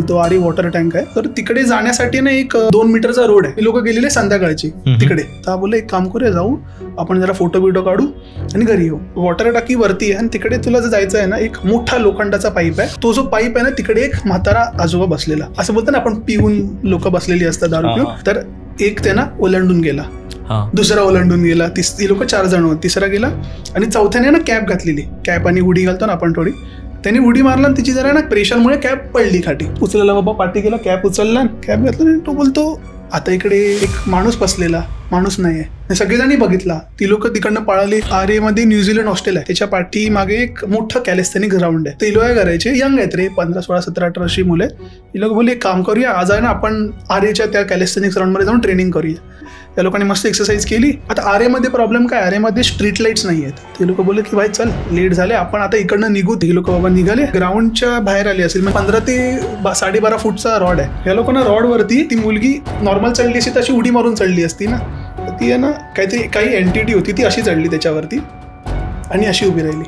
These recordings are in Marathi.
तो आरे वॉटर टँक आहे. तर तिकडे जाण्यासाठी ना एक 2 मीटरचा रोड आहे. लोक गेलेले संध्याकाळची तिकडे. तर बोलले एक काम करूया, जाऊ आपण जरा फोटो बिटो काढू आणि घरी येऊ. वॉटर टाकी वरती आहे आणि तिकडे तुला जर जायचं आहे ना, एक मोठा लोखंडाचा पाईप आहे. तो जो पाईप आहे ना, तिकडे एक म्हातारा आजोबा बसलेला. असं बोलतो ना आपण, पिऊन लोक बसलेली असतात दारू पिऊन. तर एक त्यांना ओलांडून गेला, दुसरा ओलांडून गेला, ती लोक 4 जण होते, तिसरा गेला आणि चौथ्याने ना कॅप घातलेली. कॅप आणि उडी घालतो ना आपण थोडी, त्यांनी उडी मारला आणि तिची जरा ना प्रेशरमुळे कॅप पडली खाटी. उचलला बाबा, पाठी गेला, कॅप उचलला, कॅप घातला. तो बोलतो आता इकडे एक माणूस बसलेला, माणूस नाहीये. सगळेजणी बघितला, ती लोक तिकडनं पळाली. आरे मध्ये न्यूझीलंड हॉस्टेल आहे, त्याच्या पाठी मागे एक मोठं कॅलिस्थेनिक ग्राउंड आहे. ते लोक काय करायचे, यंग आहेत रे, 15, 16, 17, 18 अशी मुले. ही लोक बोलले एक काम करूया, आज आहे ना आपण आरेच्या त्या कॅलिस्थेनिक ग्राउंड मध्ये जाऊन ट्रेनिंग करूया. त्या लोकांनी मस्त एक्सरसाइज केली. आता आरेमध्ये प्रॉब्लेम काय, आरेमध्ये स्ट्रीट लाईट्स नाही आहेत. ते लोक बोलले की भाई चल लेट झाले, आपण आता इकडनं निघू. ते लोक बाबा निघाले, ग्राउंडच्या बाहेर आले असेल. 15 ते 12.5 फूटचा रॉड आहे. या लोकांना रॉड वरती ती मुलगी नॉर्मल चढली असती तशी उडी मारून चढली असती ना. ती आहे ना काही एंटिटी होती, ती अशी चढली त्याच्यावरती आणि अशी उभी राहिली.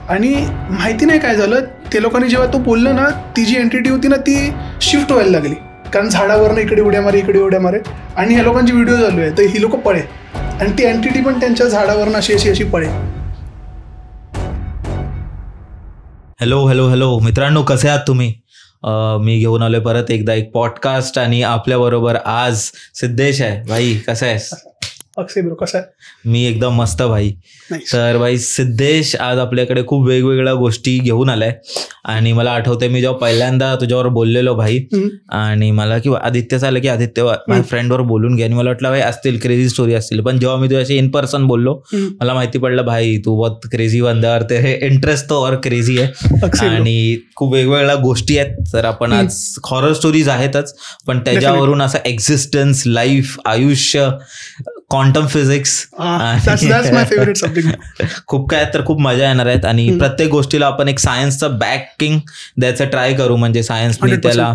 आणि माहिती नाही काय झालं, ते लोकांनी जेव्हा तो बोललं ना, ती जी एंटिटी होती ना ती शिफ्ट व्हायला लागली. कारण झाडावरनं इकडे उड्या मारे, इकडे उड्या मारे. आणि ह्या लोकांची व्हिडिओ चालू आहे, तर ही लोक पळे आणि ती एंटिटी पण त्यांच्या झाडावरनं अशी पळे. हॅलो मित्रांनो, कसे आहात तुम्ही? मी घेऊन आलोय परत एकदा एक पॉडकास्ट आणि आपल्या बरोबर आज सिद्धेश आहे. भाई कसा आहेस? अक्षय ब्रो कसा आहे? मी एकदम मस्त भाई. तर भाई सिद्धेश आज आपल्याकडे खूप वेगवेगळ्या गोष्टी घेऊन आलाय. आणि मला आठवतंय मी जेव्हा पहिल्यांदा तुझ्यावर बोललेलो भाई, आणि मला की आदित्यच आलं की आदित्य माझ्या फ्रेंडवर बोलून घ्या, आणि मला वाटलं भाई असतील क्रेझी स्टोरी असतील. पण जेव्हा मी तुझ्याशी इन पर्सन बोललो, मला माहिती पडलं भाई तू बहुत क्रेझी बंदा, ते इंटरेस्ट तो और क्रेझी आहे आणि खूप वेगवेगळ्या गोष्टी आहेत. तर आपण आज हॉरर स्टोरीज आहेतच, पण त्याच्यावरून असं एक्झिस्टन्स, लाईफ, आयुष्य, क्वांटम फिजिक्स, खूप काय तर खूप मजा येणार आहेत. आणि प्रत्येक गोष्टीला आपण एक सायन्सचं बॅकिंग द्यायचं ट्राय करू, म्हणजे सायन्सने त्याला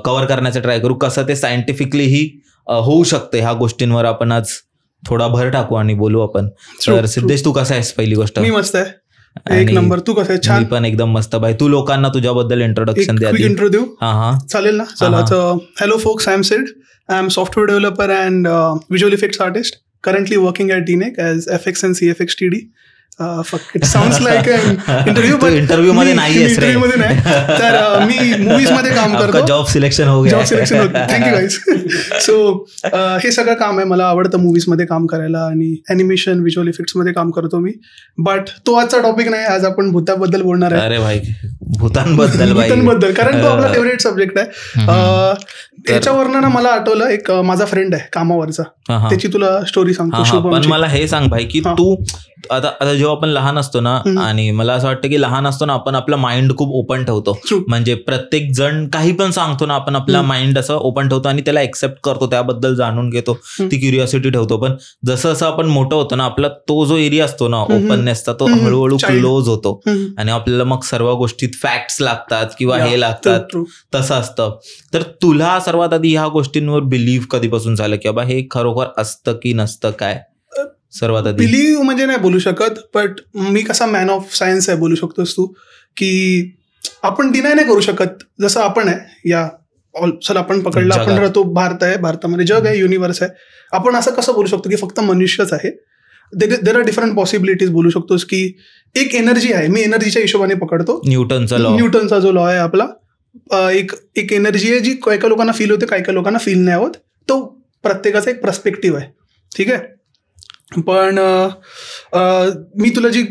कव्हर करण्याचं ट्राय करू, कसं ते सायंटिफिकलीही होऊ शकते. ह्या गोष्टींवर आपण आज थोडा भर टाकू आणि बोलू आपण. तर सिद्धेश तू कसा आहेस? पहिली गोष्ट मी मस्त आहे, एक नंबर. तू कसं आहे? छान. मी पण एकदम मस्त भाई. तू लोकांना तुझ्याबद्दल इंट्रोडक्शन द्या. इंट्रो देऊ? हा चालेल ना. चला, हॅलो फोक्स, आय एम सिड. I am software developer and visual effects artist. Currently working at DNEC as FX and CFX TD. It sounds like an interview, but interview मध्ये नाही. तर मी मूवीज मध्ये काम करतो. जॉब सिलेक्शन हो गया. Thank you guys. सो हे सगळं काम आहे, मला आवडतं मूवीज मध्ये काम करायला आणि अॅनिमेशन, व्हिज्युअल इफेक्ट्स मध्ये काम करतो मी. बट तो आजचा टॉपिक नाही. आज आपण भूताबद्दल बोलणार आहे. अरे भाई, भूतांबद्दल, कारण तो आपला फेवरेट सब्जेक्ट आहे. त्याच्यावरनं ना मला आठवलं, एक माझा फ्रेंड आहे कामावरचा, त्याची तुला स्टोरी सांगतो. पण मला हे सांग भाई की तू आता जेव्हा आपण लहान असतो ना, आणि मला असं वाटतं की लहान असतो ना आपण आपलं माइंड खूप ओपन ठेवतो. म्हणजे प्रत्येक जण काही पण सांगतो ना, आपण आपला माइंड असं ओपन ठेवतो आणि त्याला एक्सेप्ट करतो, त्याबद्दल जाणून घेतो, ती क्युरिओसिटी ठेवतो. पण जसं जसं आपण मोठं होतो ना, आपला तो जो एरिया असतो ना ओपननेसचा, तो हळूहळू क्लोज होतो आणि आपल्याला मग सर्व गोष्टीत फॅक्ट्स लागतात किंवा हे लागतात, तसं असतं. तर तुला सर्वात आधी ह्या गोष्टींवर बिलीव्ह कधीपासून झालं की बाबा हे खरोखर असतं की नसतं? काय सर्वात आधी बिलीव्ह म्हणजे नाही बोलू शकत, बट मी कसा मॅन ऑफ सायन्स आहे बोलू शकतोस तू, की आपण डिनाय नाही करू शकत. जसं आपण आहे या चला आपण पकडलं, आपण राहतो भारत आहे, भारतामध्ये जग आहे, युनिव्हर्स आहे. आपण असं कसं बोलू शकतो की फक्त मनुष्यच आहे? There are different possibilities. बोलू शकतोस की एक एनर्जी आहे, मी एनर्जीच्या हिशोबाने पकडतो. न्यूटनचा जो लॉ आहे आपला, एक एनर्जी आहे जी काही काही लोकांना फील होते, काही काही लोकांना फील नाही होत. तो प्रत्येकाचा एक पर्स्पेक्टिव्ह आहे, ठीक आहे. पण मी तुला जी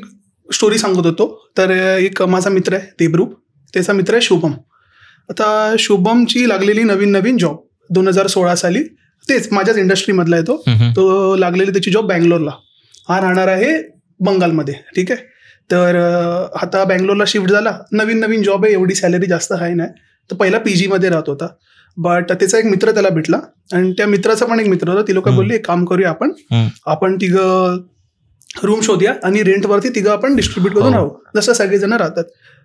स्टोरी सांगत होतो, तर एक माझा मित्र आहे देबरूप, त्याचा मित्र आहे शुभम. आता शुभमची लागलेली नवीन जॉब 2016 साली, तेच माझ्याच इंडस्ट्रीमधला आहे तो लागलेली त्याची जॉब बँगलोरला. हा राहणार आहे बंगालमध्ये, ठीक आहे. तर आता बँगलोरला शिफ्ट झाला, नवीन जॉब आहे, एवढी सॅलरी जास्त आहे नाही. तर पहिला PG मध्ये राहत होता. बट त्याचा एक मित्र त्याला भेटला आणि त्या मित्राचा पण एक मित्र होता. ती लोक बोलली एक काम करूया, आपण तिघं रूम शोधूया आणि रेंटवरती तिघं आपण डिस्ट्रीब्यूट करून राहू, जसं सगळेजण राहतात.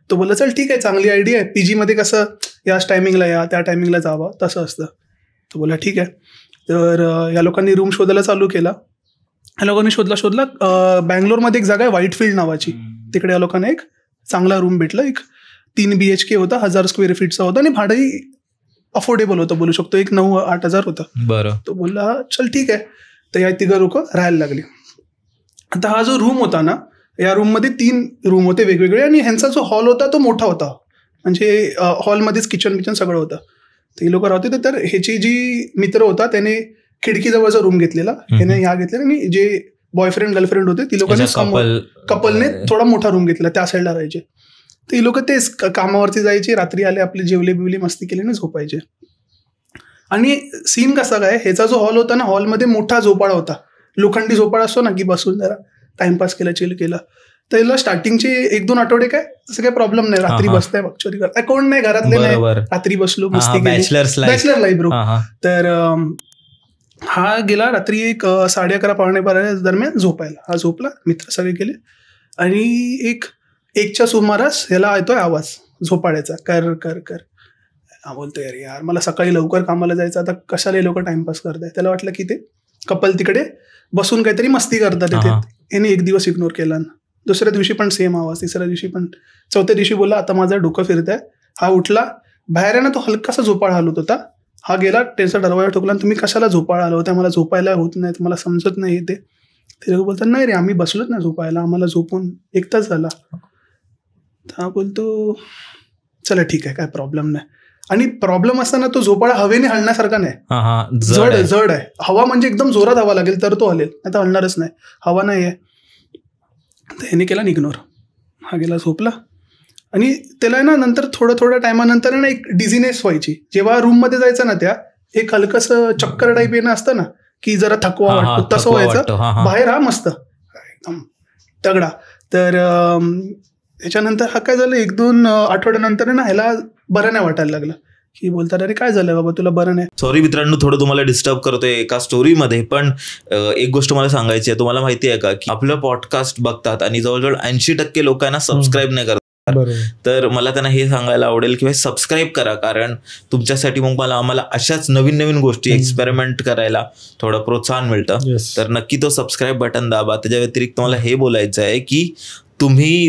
तो बोलला चल ठीक आहे, चांगली आयडिया आहे. PG मध्ये कसं याच टायमिंगला या, त्या टायमिंगला जावं, तसं असतं. तो बोलला ठीक आहे. तर या लोकांनी रूम शोधायला चालू केला. या लोकांनी शोधला बँगलोरमध्ये एक जागा आहे व्हाईटफिल्ड नावाची, तिकडे या लोकांना एक चांगला रूम भेटला. एक 3 BHK होता, 1000 स्क्वेअर फीटचा होता आणि भाडंही अफोर्डेबल होतं बोलू शकतो, एक 9-8 हजार होतं. बरं. तो बोलला चल ठीक आहे. तर या 3 लोक राहायला लागले. आता हा जो रूम होता ना, या रूममध्ये 3 रूम होते वेगवेगळे आणि ह्यांचा जो हॉल होता तो मोठा होता, म्हणजे हॉलमध्येच किचन सगळं होतं. ते लोक राहते. तर ह्याची जी मित्र होता त्याने खिडकीजवळचा रूम घेतलेला, ह्याने ह्या घेतलेला, आणि जे बॉयफ्रेंड गर्लफ्रेंड होते ती लोकांनी कपलने थोडा मोठा रूम घेतला, त्या साईडला राहायचे. तर ही लोक तेच कामावरती जायचे, रात्री आले आपले जेवले बिवले मस्ती केली ना झोपायचे. आणि सीन कसा काय, ह्याचा जो हॉल होता ना, हॉलमध्ये मोठा झोपाळा होता, लोखंडी झोपाळा असतो ना, की बसून जरा टाइमपास केला, चिल केला. तर याला स्टार्टिंगचे 1-2 आठवडे काय तसं काही प्रॉब्लेम नाही, रात्री बसताय बक्चोरी करताय, कोण नाही घरातले नाही, रात्री बसलो मस्ती केली, बॅचलर लाईफ ब्रो. तर हा गेला रात्री 11:30-11:15 दरम्यान झोपायला. हा झोपला, मित्र सगळे गेले, आणि 1च्या सुमारास ह्याला येतोय आवाज झोपाळ्याचा, कर कर कर. हा बोलतोय अरे यार मला सकाळी लवकर कामाला जायचं, आता कशाला लोक टाइमपास करताय. त्याला वाटलं की ते कपल तिकडे बसून काहीतरी मस्ती करतात तिथे. याने 1 दिवस इग्नोर केला ना, दुसऱ्या दिवशी पण सेम आवाज, तिसऱ्या दिवशी पण, चौथ्या दिवशी बोलला आता माझं डोकं फिरत आहे. हा उठला, बाहेर आहे ना तो हलकासा झोपाळा हलवत होता. हा गेला, त्यांचा दरवाजा ठोकला, तुम्ही कशाला झोपाळा हलवताय, मला झोपायला होत नाही, मला समजत नाही ते. ते लोक बोलतात नाही रे आम्ही बसलोच ना झोपायला, आम्हाला झोपून 1 तास झाला. हा बोलतो चला ठीक आहे काय प्रॉब्लेम नाही. आणि प्रॉब्लेम असताना तो झोपाळा हवेने हलण्यासारखा नाही, जड आहे. हवा म्हणजे एकदम जोरात हवा लागेल तर तो हलेल, नाही तर हलणारच नाही, हवा नाही आहे. तर ह्याने केला इग्नोर. हा गेला झोपला, आणि त्याला ना नंतर थोड्या टायमानंतर ना एक डिझिनेस व्हायची. जेव्हा रूममध्ये जायचं ना, त्या एक हलकंसं चक्कर टाईप येणं असतं ना, की जरा थकवा वाटतो, तसं व्हायचं. बाहेर हा मस्त एकदम तगडा. तर त्याच्यानंतर हा काय झालं, 1-2 आठवड्यानंतर ना ह्याला बरं नाही वाटायला लागलं, की बोलतात अरे काय झालं बाबा तुला बरं नाही. सॉरी मित्रांनो थोडं तुम्हाला डिस्टर्ब करतोय एका स्टोरीमध्ये, पण एक गोष्ट मला सांगायची आहे. तुम्हाला माहिती आहे का की आपलं पॉडकास्ट बघतात आणि जवळजवळ 80% लोकांना सबस्क्राईब नाही करतात. तर मला त्यांना हे सांगायला आवडेल की सबस्क्राईब करा, कारण तुमच्यासाठी मग आम्हाला अशाच नवीन गोष्टी एक्सपेरिमेंट करायला थोडं प्रोत्साहन मिळतं. तर नक्की तो सबस्क्राईब बटन दाबा. त्याच्या व्यतिरिक्त मला हे बोलायचं आहे की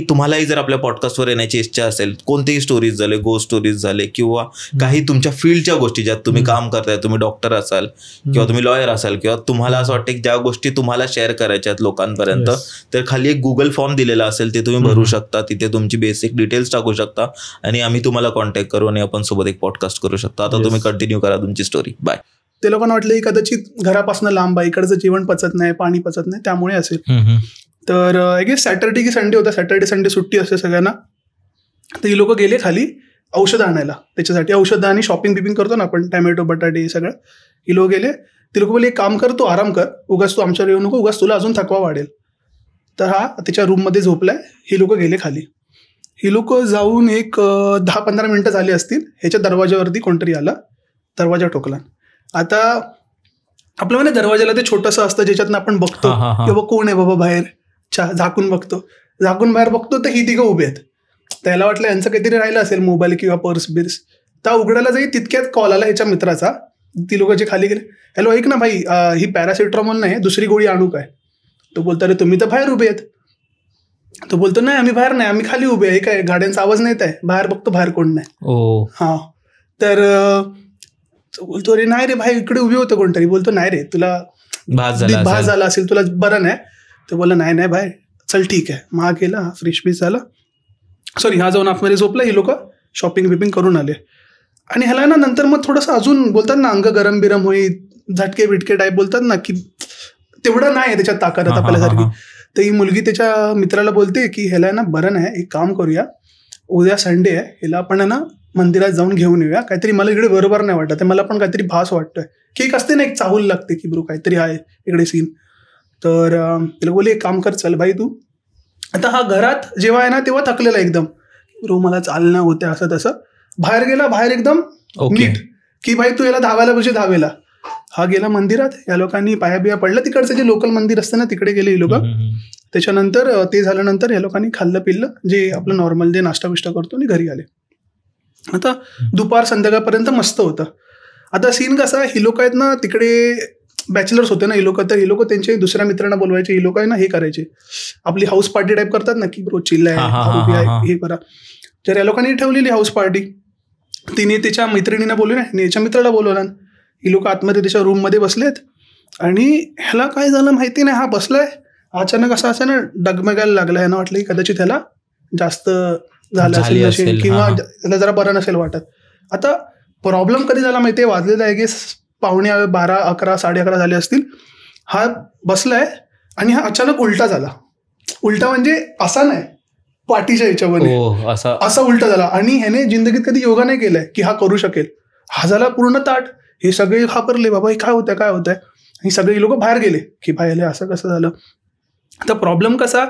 तुम्हालाही जर आपल्या पॉडकास्टवर येण्याची इच्छा असेल, कोणतेही स्टोरीज झाले, गोस्ट स्टोरीज झाले, किंवा काही तुमच्या फील्डच्या गोष्टी ज्यात तुम्ही काम करताय, तुम्ही डॉक्टर असाल किंवा तुम्ही लॉयर असाल, किंवा तुम्हाला असं वाटतं की ज्या गोष्टी तुम्हाला शेअर करायच्या आहेत लोकांपर्यंत, तर खाली एक गुगल फॉर्म दिलेला असेल, ते तुम्ही भरू शकता. तिथे तुमची बेसिक डिटेल्स टाकू शकता आणि आम्ही तुम्हाला कॉन्टॅक्ट करू आणि आपण सोबत एक पॉडकास्ट करू शकतो. आता तुम्ही कंटिन्यू करा तुमची स्टोरी. बाय. ते लोकांना वाटलं की कदाचित घरापासून लांब आहे, इकडचं जेवण पचत नाही, पाणी पचत नाही, त्यामुळे असेल. तर आय गेस सॅटर्डे की संडे होता, सॅटर्डे संडे सुट्टी असते सगळ्यांना. तर ही लोक गेले खाली औषधं आणायला, त्याच्यासाठी औषधं आणि शॉपिंग बिपिंग करतो ना आपण, टॅमॅटो बटाटे सगळं. ही लोक गेले. ती लोक बोलले एक काम कर, तू आराम कर, उगाच तू आमच्यावर येऊ नको, उगाच तुला अजून थकवा वाढेल. तर हा त्याच्या रूममध्ये झोपलाय. ही लोक गेले खाली. ही लोक जाऊन एक 10-15 मिनिटं झाली असतील. ह्याच्या दरवाजावरती कोणतरी आला, दरवाजा ठोकला. आता आपलं म्हणजे दरवाजाला ते छोटंसं असतं ज्याच्यातनं आपण बघतो की बाबा कोण आहे बाबा बाहेर, झाकून बाहेर बघतो तर ही 3 उभे आहेत. त्याला वाटलं यांचं काहीतरी राहिलं असेल, मोबाईल किंवा पर्स बिर्स. तर उघडायला जाईल तितक्यात कॉल आला ह्याच्या मित्राचा. ती लोक जे खाली गेले, हॅलो ऐक ना भाई, ही पॅरासिटामॉल नाही, दुसरी गोळी आणू काय. तो बोलतो अरे तुम्ही तर बाहेर उभे आहेत. तो बोलतो नाही आम्ही बाहेर नाही, आम्ही खाली उभे आहे, काय गाड्यांचा आवाज नाही आहे, बाहेर बघतो बाहेर कोण नाही. हा तर बोलतो अरे नाही रे भाई, इकडे उभे होतं कोणतरी. बोलतो नाही रे तुला भास झाला असेल, तुला बरं नाही. तर बोलला नाही भाई चल ठीक आहे. मग हा गेला, फ्रेश बीस झाला, सॉरी हा जाऊन आतमध्ये झोपला. ही लोक शॉपिंग बिपिंग करून आले. आणि ह्याला ना नंतर मग थोडंसं अजून बोलतात ना, अंग गरम बिरम होईल, झटके बिटके टाईप बोलतात ना, की तेवढं नाही आहे त्याच्यात ताकद आपल्यासारखी. तर ही मुलगी त्याच्या मित्राला बोलते की ह्याला ना बरं नाही, एक काम करूया, उद्या संडे आहे, ह्याला आपण ना मंदिरात जाऊन घेऊन येऊया, काहीतरी मला इकडे बरोबर नाही वाटत, मला पण काहीतरी भास वाटतोय, की एक असते ना एक चाहूल लागते की ब्रो काहीतरी आहे इकडे सीन. तर तिला बोलले एक काम कर, चल बाई तू. आता हा घरात जेव्हा आहे ना तेव्हा थकलेला एकदम, ब्रो मला चालणं होते असं तसं. बाहेर गेला, बाहेर एकदम नीट की भाई तू याला धावायला पाहिजे, धावेला. हा गेला मंदिरात, या लोकांनी पाया बिया पडलं, तिकडचं जे लोकल मंदिर असतं ना तिकडे गेले ही लोक. त्याच्यानंतर ते झाल्यानंतर या लोकांनी खाल्लं पिल्लं, जे आपलं नॉर्मल जे नाश्ता बिष्टा करतो, आणि घरी आले. आता दुपार संध्याकाळपर्यंत मस्त होतं. आता सीन कसा, ही लोक आहेत ना तिकडे बॅचलर्स होते ना ही लोक, तर ही लोक त्यांचे दुसऱ्या मित्रांना बोलवायचे. ही लोक आहे ना हे करायचे, आपली हाऊस पार्टी टाईप करतात ना, की ब्रो चिल्ला आहे, हे करा. तर या लोकांनी ठेवलेली हाऊस पार्टी. तिने त्याच्या मैत्रिणींना बोलवलं नाही, याच्या मित्राला बोलवलं. ही लोक आतमध्ये त्याच्या रूममध्ये बसलेत आणि ह्याला काय झालं माहिती नाही, हा बसलाय अचानक असं ना डगमगायला लागला. ह्यानं वाटलं की कदाचित ह्याला जास्त झालं असेल किंवा त्याला जरा बरं नसेल वाटत. आता प्रॉब्लेम कधी झाला माहितीये, वाजलेला आहे की 12:30, 11, 11:30 झाले असतील. हा बसलाय आणि हा अचानक उलटा झाला. उलटा म्हणजे असा नाही, पाठीच्या ह्याच्यामध्ये असा उलटा झाला. आणि ह्याने जिंदगीत कधी योगा नाही केलाय की हा करू शकेल. हा झाला पूर्ण ताट. हे सगळे घाबरले, बाबा हे काय होतंय काय होतंय. ही सगळे लोक बाहेर गेले की बाहेर असं कसं झालं. आता प्रॉब्लेम कसा,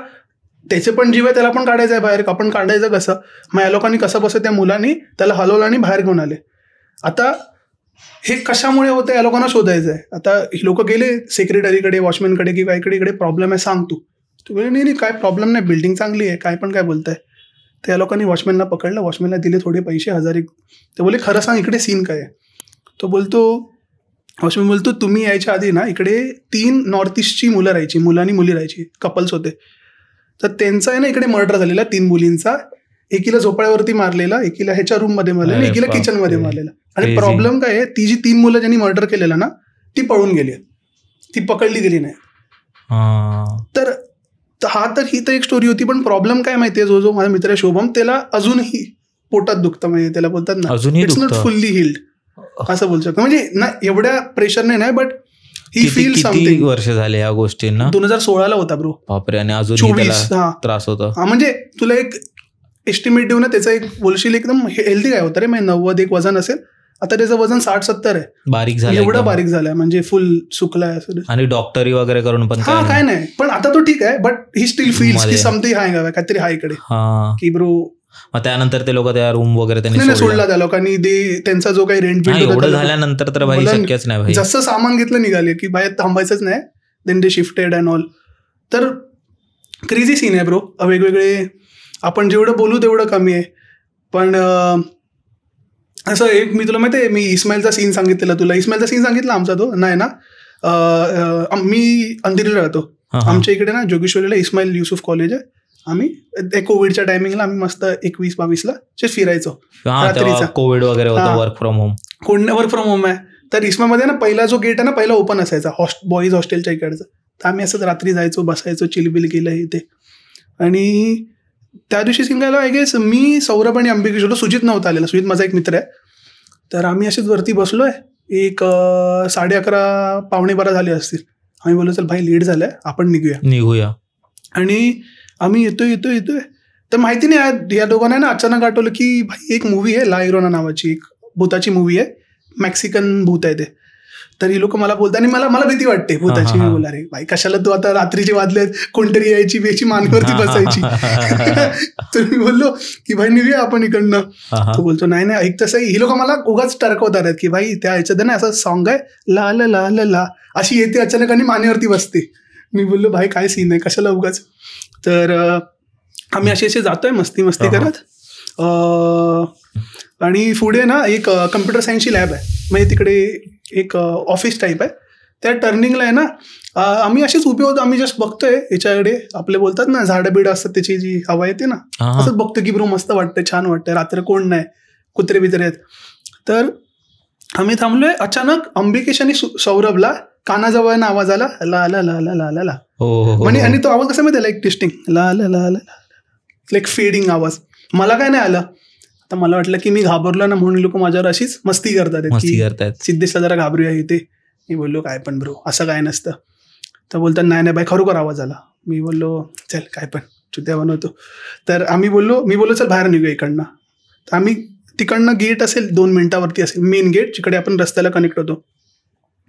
त्याचे पण जीव आहे, त्याला पण काढायचं आहे बाहेर. आपण काढायचं कसं, मग या लोकांनी कसं बसत त्या मुलांनी त्याला हलवलं आणि बाहेर घेऊन आले. आता हे कशामुळे होतं या लोकांना शोधायचं आहे. आता ही लोक गेले सेक्रेटरीकडे, वॉचमॅनकडे की काहीकडे प्रॉब्लेम आहे सांग तू बोले नाही काय प्रॉब्लेम नाही, बिल्डिंग चांगली आहे, काय पण काय बोलताय. तर या लोकांनी वॉचमॅनला पकडलं, वॉचमॅनला दिले थोडे पैसे 1000. ते बोले खरं सांग इकडे सीन काय आहे. तो बोलतो, वॉचमॅन बोलतो तुम्ही यायच्या आधी ना इकडे 3 नॉर्थ ईस्टची मुलं राहायची, मुलं आणि मुली राहायची, कपल्स होते. तर त्यांचा आहे ना इकडे मर्डर झालेला 3 मुलींचा. एकीला झोपाळ्यावरती मारलेला, एकीला ह्याच्या रूममध्ये मारलेला, एकीला किचनमध्ये मारलेला. आणि प्रॉब्लेम काय आहे, ती जी 3 मुलं ज्यांनी मर्डर केलेला ना ती पळून गेली, ती पकडली गेली नाही. तर ही तर एक स्टोरी होती. पण प्रॉब्लेम काय माहितीये, जो माझा मित्र आहे शुभम, त्याला अजूनही पोटात दुखतं. म्हणजे त्याला बोलतात ना इट्स नॉट फुल्ली हिल्ड असं बोलू शकतो. म्हणजे ना एवढ्या प्रेशरने नाही, बट ही फील समथिंग. वर्ष झाले या गोष्टींना, 2016 होता ब्रो. बापरे. आणि अजून 24 त्रास होता. म्हणजे तुला एक एस्टिमेट देऊ ना त्याचा, एक बोलशील एकदम हेल्दी काय होतं रे, म्हणजे 90 एक वजन असेल. आता त्याचं वजन 60-70 आहे. बारीक झालं, एवढं बारीक झालंय म्हणजे फुल सुकलाय. आणि डॉक्टरी वगैरे करून पण काय नाही, पण आता तो ठीक आहे. बट ही स्टील फील्स की समथिंग हाय काहीतरी हाय इकडे की ब्रो. मग त्यानंतर ते लोक त्या रूम वगैरे त्यांनी सोडला त्या लोकांनी. त्यांचा जो काही रेंट बिल एवढं झाल्यानंतर तर भाई शक्यच नाही. जसं सामान घेतलं निघाले की बाहेर थांबायचंच नाही. Then they shifted and all. तर क्रेझी सीन आहे ब्रो. वेगवेगळे आपण जेवढं बोलू तेवढं कमी आहे. पण असं एक मी तुला माहिती आहे, मी इस्माईलचा सीन सांगितलेला तुला. इस्माईलचा सीन सांगितला आमचा तो नाही ना. मी अंधेरीला राहतो. आमच्या इकडे ना जोगेश्वरीला इस्माईल युसुफ कॉलेज आहे. आम्ही कोविडच्या टायमिंगला आम्ही मस्त 21-22ला फिरायचो रात्रीचा. कोविड वगैरे होतं, वर्क फ्रॉम होम आहे. तर इस्मामध्ये ना पहिला जो गेट आहे ना पहिला ओपन असायचा बॉईज हॉस्टेलच्या इकडचा. तर आम्ही असंच रात्री जायचो, बसायचो, चिलबिल केलं हे ते. आणि त्या दिवशी सिंगायला आय गेस मी, सौरभ आणि अंबिकेश होतो. सुजित नव्हता आलेला. सुजित माझा एक मित्र आहे. तर आम्ही असेच वरती बसलोय. एक 11:30 12:15 झाले असतील. आम्ही बोललो चल भाई लेट झालाय, आपण निघूया. आणि आम्ही येतोय. तर माहिती नाही या दोघांना ना अचानक आठवलं की भाई एक मूवी आहे ला इरोना नावाची, एक भूताची मूवी आहे, मेक्सिकन भूत आहे ते. तर ही लोक मला बोलतात आणि मला भीती वाटते भूताची. मी बोला रे भाई कशाला तू आता रात्रीचे वाजले, कोणतरी यायची बेची मानवरती बसायची. तर मी बोललो की भाई निघूया आपण इकडनं. तो बोलतो नाही ऐक तसं. ही लोक मला उगाच टरकवतात की भाई त्या ह्याच्यात ना असं सॉंग आहे ला ला ला ला ला अशी येते अचानक आणि मानेवरती बसते. मी बोललो भाई काय सीन आहे, कशाला उगाच. तर आम्ही असे जातोय मस्ती करत. आणि पुढे ना एक कम्प्युटर सायन्सची लॅब आहे. म्हणजे तिकडे एक ऑफिस टाईप आहे. त्या टर्निंगला आहे ना आम्ही असेच उभे होतो. आम्ही जस्ट बघतोय याच्याकडे. आपले बोलतात ना झाडं बिडं असतात त्याची जी हवा येते ना, असंच बघतो की ब्रो मस्त वाटतंय, छान वाटतंय. रात्र कोण नाही, कुत्रे बित्रे आहेत. तर आम्ही थांबलोय. अचानक अंबिकेश आणि सौरभला कानाजवळ आवाज आला ला ला ला ला ला ला ला. म्हणजे आणि तो आवाज कसा माहिती लाईक टेस्टिंग ला ला ला ला लाईक फेडिंग आवाज. मला काय नाही आलं. आता मला वाटलं की मी घाबरलो ना म्हणून लोक माझ्यावर अशीच मस्ती करतात. सिद्धेशला जरा घाबरूया इथे. मी बोललो काय पण ब्रो असं काय नसतं. तर बोलतात नाही बाई खरोखर आवाज आला. मी बोललो चल काय पण चुत्या बनवतो. तर मी बोललो चल बाहेर निघूया इकडनं. तर आम्ही तिकडनं गेट असेल 2 मिनिटावरती असेल मेन गेट, जिकडे आपण रस्त्याला कनेक्ट होतो.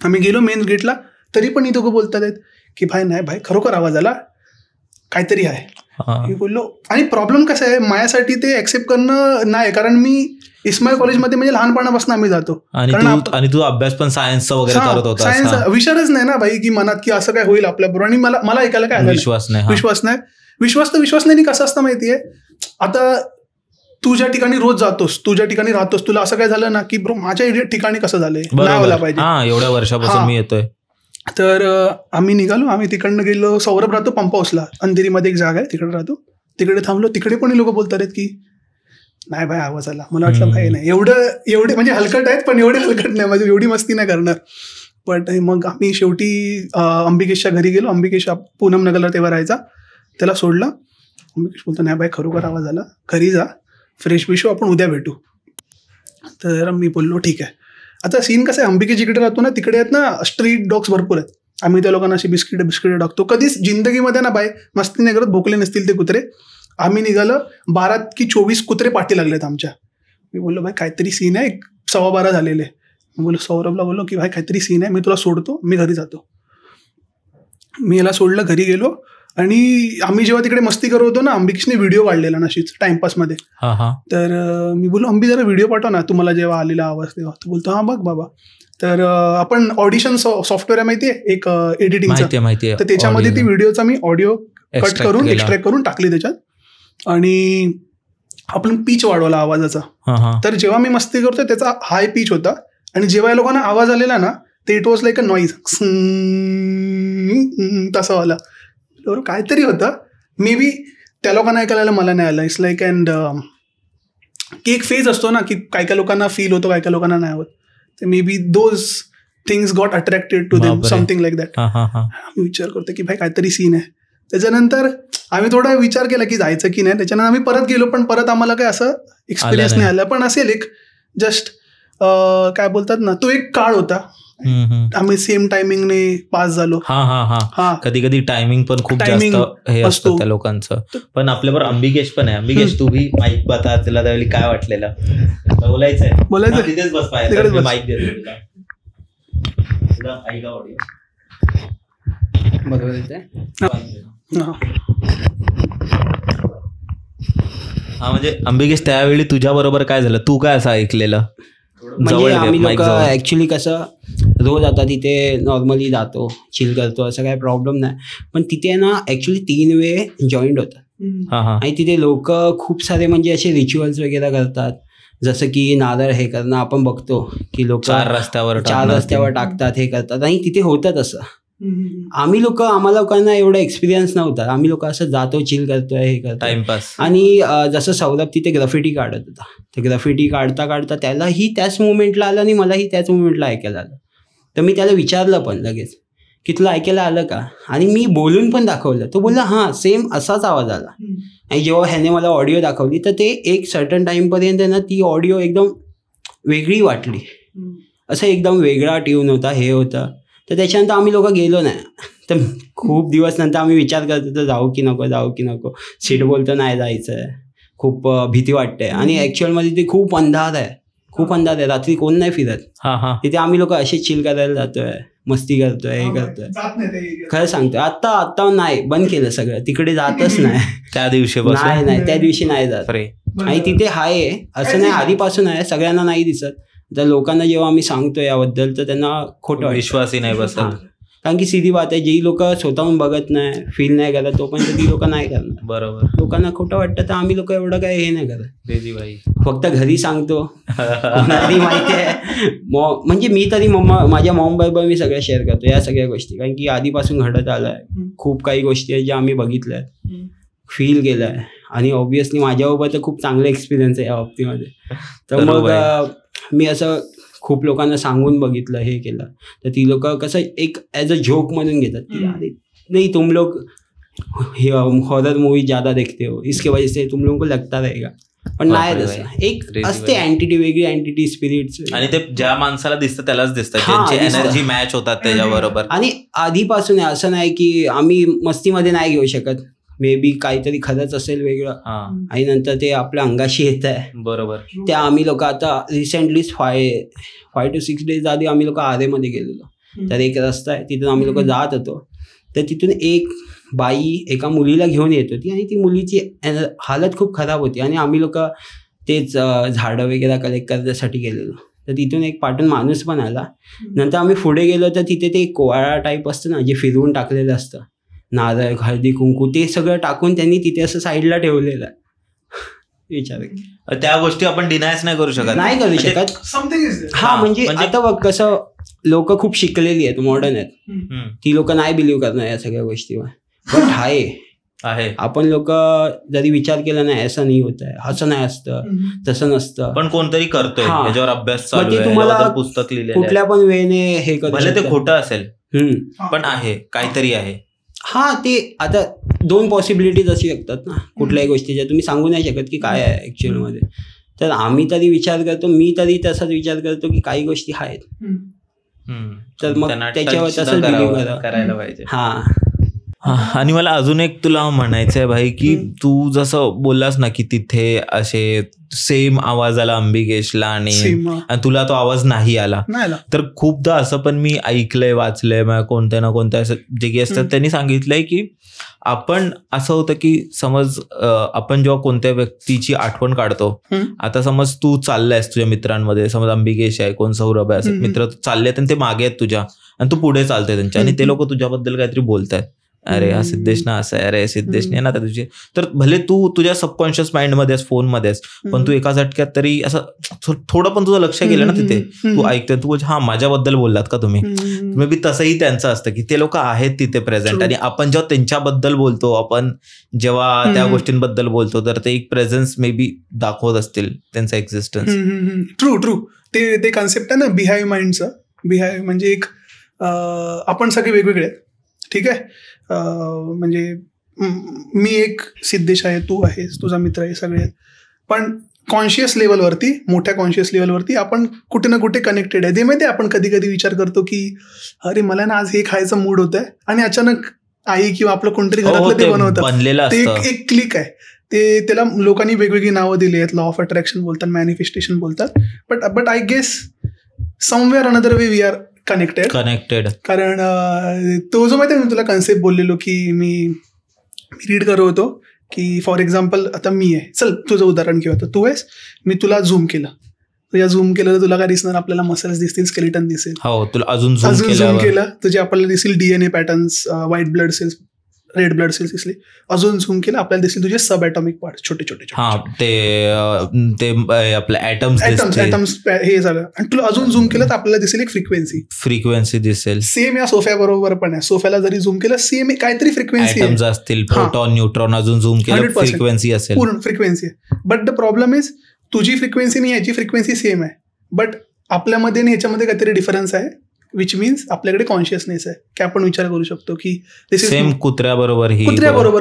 आम्ही गेलो मेन गेटला. तरी पण इथं बोलतात आहेत की भाई नाही भाई खरोखर आवाज आला, काहीतरी आहे. मी बोललो. आणि प्रॉब्लेम कसा आहे माझ्यासाठी ते ऍक्सेप्ट करणं नाही, कारण मी इस्माईल कॉलेजमध्ये म्हणजे लहानपणापासून आम्ही जातो. आणि तू अभ्यास पण सायन्सचा वगैरे करत होता. सायन्स विचारच नाही ना भाई की मनात की असं काय होईल आपल्याबरोबर. आणि मला ऐकायला काय विश्वास नाही. विश्वास नाही कसं असतं माहितीये. आता तू ज्या ठिकाणी रोज जातोस, तू ज्या ठिकाणी राहतोस, तुला असं काय झालं ना की ब्रो माझ्या ठिकाणी कसं झालंय नाही व्हायला पाहिजे. एवढ्या वर्षापासून मी येतोय. तर आम्ही निघालो. आम्ही तिकडनं गेलो. सौरभ राहतो पंप हाऊसला, अंधेरीमध्ये एक जागा आहे तिकडे राहतो. तिकडे थांबलो. तिकडे पण लोक बोलतात की नाही भाई आवाज आला. मला वाटलं भाई नाही एवढे म्हणजे हलकट आहेत पण एवढे हलकट नाही, म्हणजे एवढी मस्ती नाही करणार. बट मग आम्ही शेवटी अंबिकेशच्या घरी गेलो. अंबिकेश पूनम नगरला तेव्हा राहायचा. त्याला सोडलं. अंबिकेश बोलतो नाही बाई खरोखर आवाज आला, घरी जा फ्रेश बिशो, आपण उद्या भेटू. तर मी बोललो ठीक आहे. आता सीन कसं आहे, अंबिके जिकडे राहतो ना तिकडे आहेत ना स्ट्रीट डॉग्स भरपूर आहेत. आम्ही त्या लोकांना अशी बिस्किट टाकतो. कधीच जिंदगीमध्ये ना बाय मस्ती नाही करत, भोकले नसतील ते कुत्रे. आम्ही निघालं 12 की 24 कुत्रे पाठी लागलेत आमच्या. मी बोललो भाई काहीतरी सीन आहे, 12:15 झालेले. मी बोललो सौरभला बोललो की भाई काहीतरी सीन आहे, मी तुला सोडतो, मी घरी जातो. मी याला सोडलं, घरी गेलो. आणि आम्ही जेव्हा तिकडे मस्ती करत होतो ना, अंबिकेशने व्हिडिओ काढलेला नशीच टाइमपासमध्ये. तर मी बोललो अंबी जरा व्हिडिओ पाठव ना, तुम्हाला जेव्हा आलेला आवाज तेव्हा. तो बोलतो हा बघ बाबा. तर आपण ऑडिशन सॉफ्टवेअर आहे माहितीये एक एडिटिंगचं, तर त्याच्यामध्ये ती व्हिडिओचा मी ऑडिओ कट करून एक्स्ट्रॅक्ट करून टाकली त्याच्यात. आणि आपण पिच वाढवला आवाजाचा. तर जेव्हा मी मस्ती करतोय त्याचा हाय पिच होता, आणि जेव्हा या लोकांना आवाज आलेला ना ते it was like a noise, तसं वाला काहीतरी होतं. मे बी त्या लोकांना ऐकायला मला नाही आलं. इट्स लाईक अँड की एक फेज असतो ना की काय लोकांना फील होतो, काय लोकांना नाही होत. तर maybe those things got attracted to them, something like that. आम्ही विचार करतो की भाई काहीतरी सीन आहे. त्याच्यानंतर आम्ही थोडा विचार केला की जायचं की नाही. त्याच्यानंतर आम्ही परत गेलो, पण परत आम्हाला काय असं एक्सपिरियन्स नाही आला. पण असेल एक जस्ट काय बोलतात ना, तो एक काळ होता. आम्ही सेम टायमिंगने पास झालो. कधी कधी टायमिंग पण खूप जास्त हे असतं त्या लोकांचं. पण आपल्याबरोबर अंबिकेश पण आहे. अंबिकेश तू भी माईक बता, तुला त्यावेळी काय वाटलेलं? बोलायचं तिथेच बस पाहिजे, माईक देतो तुला, ऐका ऑडिओ बरोबर येते. हा म्हणजे अंबिकेश त्यावेळी तुझ्या बरोबर काय झालं, तू काय असं ऐकलेलं? म्हणजे आम्ही लोक ऍक्च्युली कसं रोज आता तिथे नॉर्मली जातो, चिल करतो, असं काही प्रॉब्लेम नाही. पण तिथे ना ऍक्च्युली 3 वे जॉईंट होतात. आणि तिथे लोक खूप सारे म्हणजे असे रिच्युअल्स वगैरे करतात, जसं की नारळ हे करणं आपण बघतो की लोक 4 रस्त्यावर टाकतात, हे करतात. आणि तिथे होतं तसं. आम्हाला लोकांना एवढा एक्सपिरियन्स नव्हता. आम्ही लोक असं जातो, चिल करतोय, हे करतो टाइमपास. आणि जसं सौरभ तिथे ग्राफिटी काढत होता, ते ग्राफिटी काढता काढता त्यालाही त्याच मुवमेंटला आलं आणि मलाही त्याच मुवमेंटला ऐकायला आलं. तर मी त्याला विचारलं पण लगेच की तुला ऐकायला आलं का? आणि मी बोलून पण दाखवलं. तो बोलला हां सेम असाच आवाज आला. आणि जेव्हा ह्याने मला ऑडिओ दाखवली तर ते एक सर्टन टाईमपर्यंत ना ती ऑडिओ एकदम वेगळी वाटली. असं एकदम वेगळा ट्यून होता, हे होतं. तर त्याच्यानंतर आम्ही लोक गेलो नाही. तर खूप दिवस नंतर आम्ही विचार करत होतो जाऊ की नको. सीट बोलतो नाही जायचं आहे, खूप भीती वाटते. आणि ॲक्च्युअलमध्ये ते खूप अंधार आहे, रात्री कोण नाही फिरत. तिथे आम्ही लोक असे चिल करायला जातोय, मस्ती करतोय, हे करतोय. खरं सांगतोय आता नाही, बंद केलं सगळं, तिकडे जातच नाही त्या दिवशी. नाही त्या दिवशी नाही जात. आणि तिथे आहे असं नाही, आधीपासून आहे, सगळ्यांना नाही दिसत. तर लोकांना जेव्हा आम्ही सांगतो याबद्दल तर त्यांना खोटं विश्वासही नाही बसत. कारण की सीधी बात आहे, जी लोक स्वतःहून बघत नाही, फील नाही करत, तोपर्यंत ती लोक नाही करणार. बरोबर. लोकांना खोटं वाटतं तर आम्ही लोक एवढं काय हे नाही करत. फक्त घरी सांगतो, माहिती आहे. म्हणजे मी तरी माझ्या मॉम बरोबर मी सगळं शेअर करतो या सगळ्या गोष्टी, कारण की आधीपासून घडत आलाय. खूप काही गोष्टी आहेत ज्या आम्ही बघितल्या, फील केलंय. आणि ऑब्व्हियसली माझ्याबरोबर तर खूप चांगला एक्सपिरियन्स आहे या बाबतीमध्ये. तर मग मी असं खूप लोकांना सांगून बघितलं, हे केलं. तर ती लोक कसं एक ॲज अ जोक म्हणून घेतात की अरे नाही तुम लोग हॉरर मूवी ज्यादा देखते हो, इसके वजह से तुम लोगों को लगता रहेगा. पण नाही तसं. एक असते अँटिटी, वेगळी अँटिटी, स्पिरिट्स. आणि ते ज्या माणसाला दिसतं त्यालाच दिसतं, त्यांची एनर्जी मॅच होतात त्याच्याबरोबर. आणि आधीपासून असं नाही की आम्ही मस्तीमध्ये नाही घेऊ शकत. मे बी काहीतरी खरंच असेल वेगळं, आणि नंतर ते आपल्या अंगाशी येत आहे. बरोबर. त्या आम्ही लोक आता रिसेंटलीच 5 to 6 days आधी आम्ही लोक आरेमध्ये गेलेलो. तर एक रस्ता आहे, तिथून आम्ही लोक जात होतो. तर तिथून एक बाई एका मुलीला घेऊन येत होती, आणि ती मुलीची हालत खूप खराब होती. आणि आम्ही लोक तेच झाडं वगैरे कलेक्ट करण्यासाठी गेलेलो. तर तिथून एक पाठून माणूस पण आला. नंतर आम्ही पुढे गेलो तर तिथे ते कोवाळा टाईप असतं ना, जे फिरवून टाकलेलं असतं, नारळ, हळदी, कुंकू, ते सगळं टाकून त्यांनी तिथे असं साईडला ठेवलेलं आहे. विचार, त्या गोष्टी आपण डिनायच नाही करू शकत. हा म्हणजे आता बघ कसं लोक खूप शिकलेली आहेत, मॉडर्न आहेत, ती लोक नाही बिलीव्ह करणार या सगळ्या गोष्टीवर. बट आहे आहे. आपण लोक जरी विचार केला नाही असं नाही होत आहे, असं नाही असतं, तसं नसतं, पण कोणतरी करतोय, याच्यावर अभ्यास चालू आहे, तुम्हाला पुस्तक लिहिलेलं कुठल्या पण वेळेने हे भले ते खोटं असेल पण आहे, काहीतरी आहे. हा, ते आता 2 पॉसिबिलिटीज असू शकतात ना कुठल्याही गोष्टीच्या, तुम्ही सांगू नाही शकत की काय आहे ऍक्च्युअल मध्ये. तर आम्ही तरी विचार करतो, मी तरी तसाच विचार करतो की काही गोष्टी आहेत, तर मग त्याच्यावर तसंच बिलीव्ह करायला पाहिजे. हा. आणि मला अजून एक तुला म्हणायचं आहे भाई, की तू जसं बोललास ना की तिथे असे सेम आवाज आला अंबिकेशला आणि तुला तो आवाज नाही आला, तर खूपदा असं पण मी ऐकलंय, वाचलंय, कोणत्या ना कोणत्या असं जे की असतात त्यांनी सांगितलंय की आपण असं होतं की समज आपण जेव्हा कोणत्या व्यक्तीची आठवण काढतो, आता समज तू चाललायस तुझ्या मित्रांमध्ये, समज अंबिकेश आहे, कोण सौरभ आहे, असं मित्र चाललेत आणि ते मागे आहेत तुझ्या आणि तू पुढे चालतोय त्यांच्या आणि ते लोक तुझ्याबद्दल काहीतरी बोलतायत, अरे हा सिद्धेश ना असं आहे, अरे सिद्धेश नाही ना तुझे, तर भले तू तुझ्या सबकॉन्शियस माइंडमध्ये आहेस, फोनमध्ये आहेस, पण तू एका झटक्यात तरी असं थोडं पण तुझं लक्ष गेलं ना तिथे, तू ऐकतोय, तू हा माझ्याबद्दल बोललात का तुम्ही, मे बी तसंही त्यांचं असतं की ते लोक आहेत तिथे प्रेझेंट, आणि आपण जेव्हा त्यांच्याबद्दल बोलतो, आपण जेव्हा त्या गोष्टींबद्दल बोलतो, तर ते एक प्रेझेन्स मे बी दाखवत असतील त्यांचा एक्झिस्टन्स. ट्रू ते कॉन्सेप्ट आहे ना बिहाइव्ह माइंडचं. बिहाइव्ह म्हणजे एक आपण सगळे वेगवेगळे आहेत, ठीक आहे, म्हणजे मी एक सिद्धेश आहे, तू आहेस, तुझा मित्र आहे, सगळे आहेत, पण कॉन्शियस लेवलवरती, मोठ्या कॉन्शियस लेवलवरती आपण कुठे ना कुठे कनेक्टेड आहे. ते माहिती आहे, आपण कधी कधी विचार करतो की अरे मला ना आज हे खायचं मूड होत आहे, आणि अचानक आई किंवा आपलं कोणतरी घरातलं ते बनवतं, ते एक क्लिक आहे. ते त्याला लोकांनी वेगवेगळी नावं दिली आहेत, लॉ ऑफ अट्रॅक्शन बोलतात, मॅनिफेस्टेशन बोलतात, but I guess somewhere another way we are connected. कारण तो जो माहिती आहे मी तुला कन्सेप्ट बोललेलो की मी रीड करत होतो की फॉर एक्झाम्पल आता मी आहे, चल तुझं उदाहरण घेऊ, आता तू आहेस, मी तुला झूम केलं, तुझ्या झूम केलं तर तुला काय दिसणार, आपल्याला मसल्स दिसतील, स्केलेटन दिसेल. हो, तुला अजून झूम केलं तुझे आपल्याला दिसतील DNA patterns, white blood cells, red blood cells दिसले. अजून झूम केलं आपल्याला दिसतील तुझे सब ॲटॉमिक पार्ट, छोटे छोटे, ते आपले ॲटम्स हे झालं. आणि तुला अजून झूम केलं तर आपल्याला दिसेल एक फ्रिक्वेन्सी दिसेल. सेम या सोफ्या बरोबर पण आहे, सोफ्याला जरी झूम केलं सेम काहीतरी फ्रिक्वेन्सी असतील, प्रोटॉन न्यूट्रॉन, अजून झूम केलं फ्रिक्वेन्सी असेल, पूर्ण फ्रिक्वेन्सी आहे. बट द प्रॉब्लेम इज तुझी फ्रिक्वेन्सी नाही, याची फ्रिक्वेन्सी सेम आहे, बट आपल्यामध्ये आणि ह्याच्यामध्ये काहीतरी डिफरन्स आहे, विच मीन्स आपल्याकडे कॉन्शियसनेस आहे की आपण विचार करू शकतो की दिस इज सेम कुत्र्याबरोबर,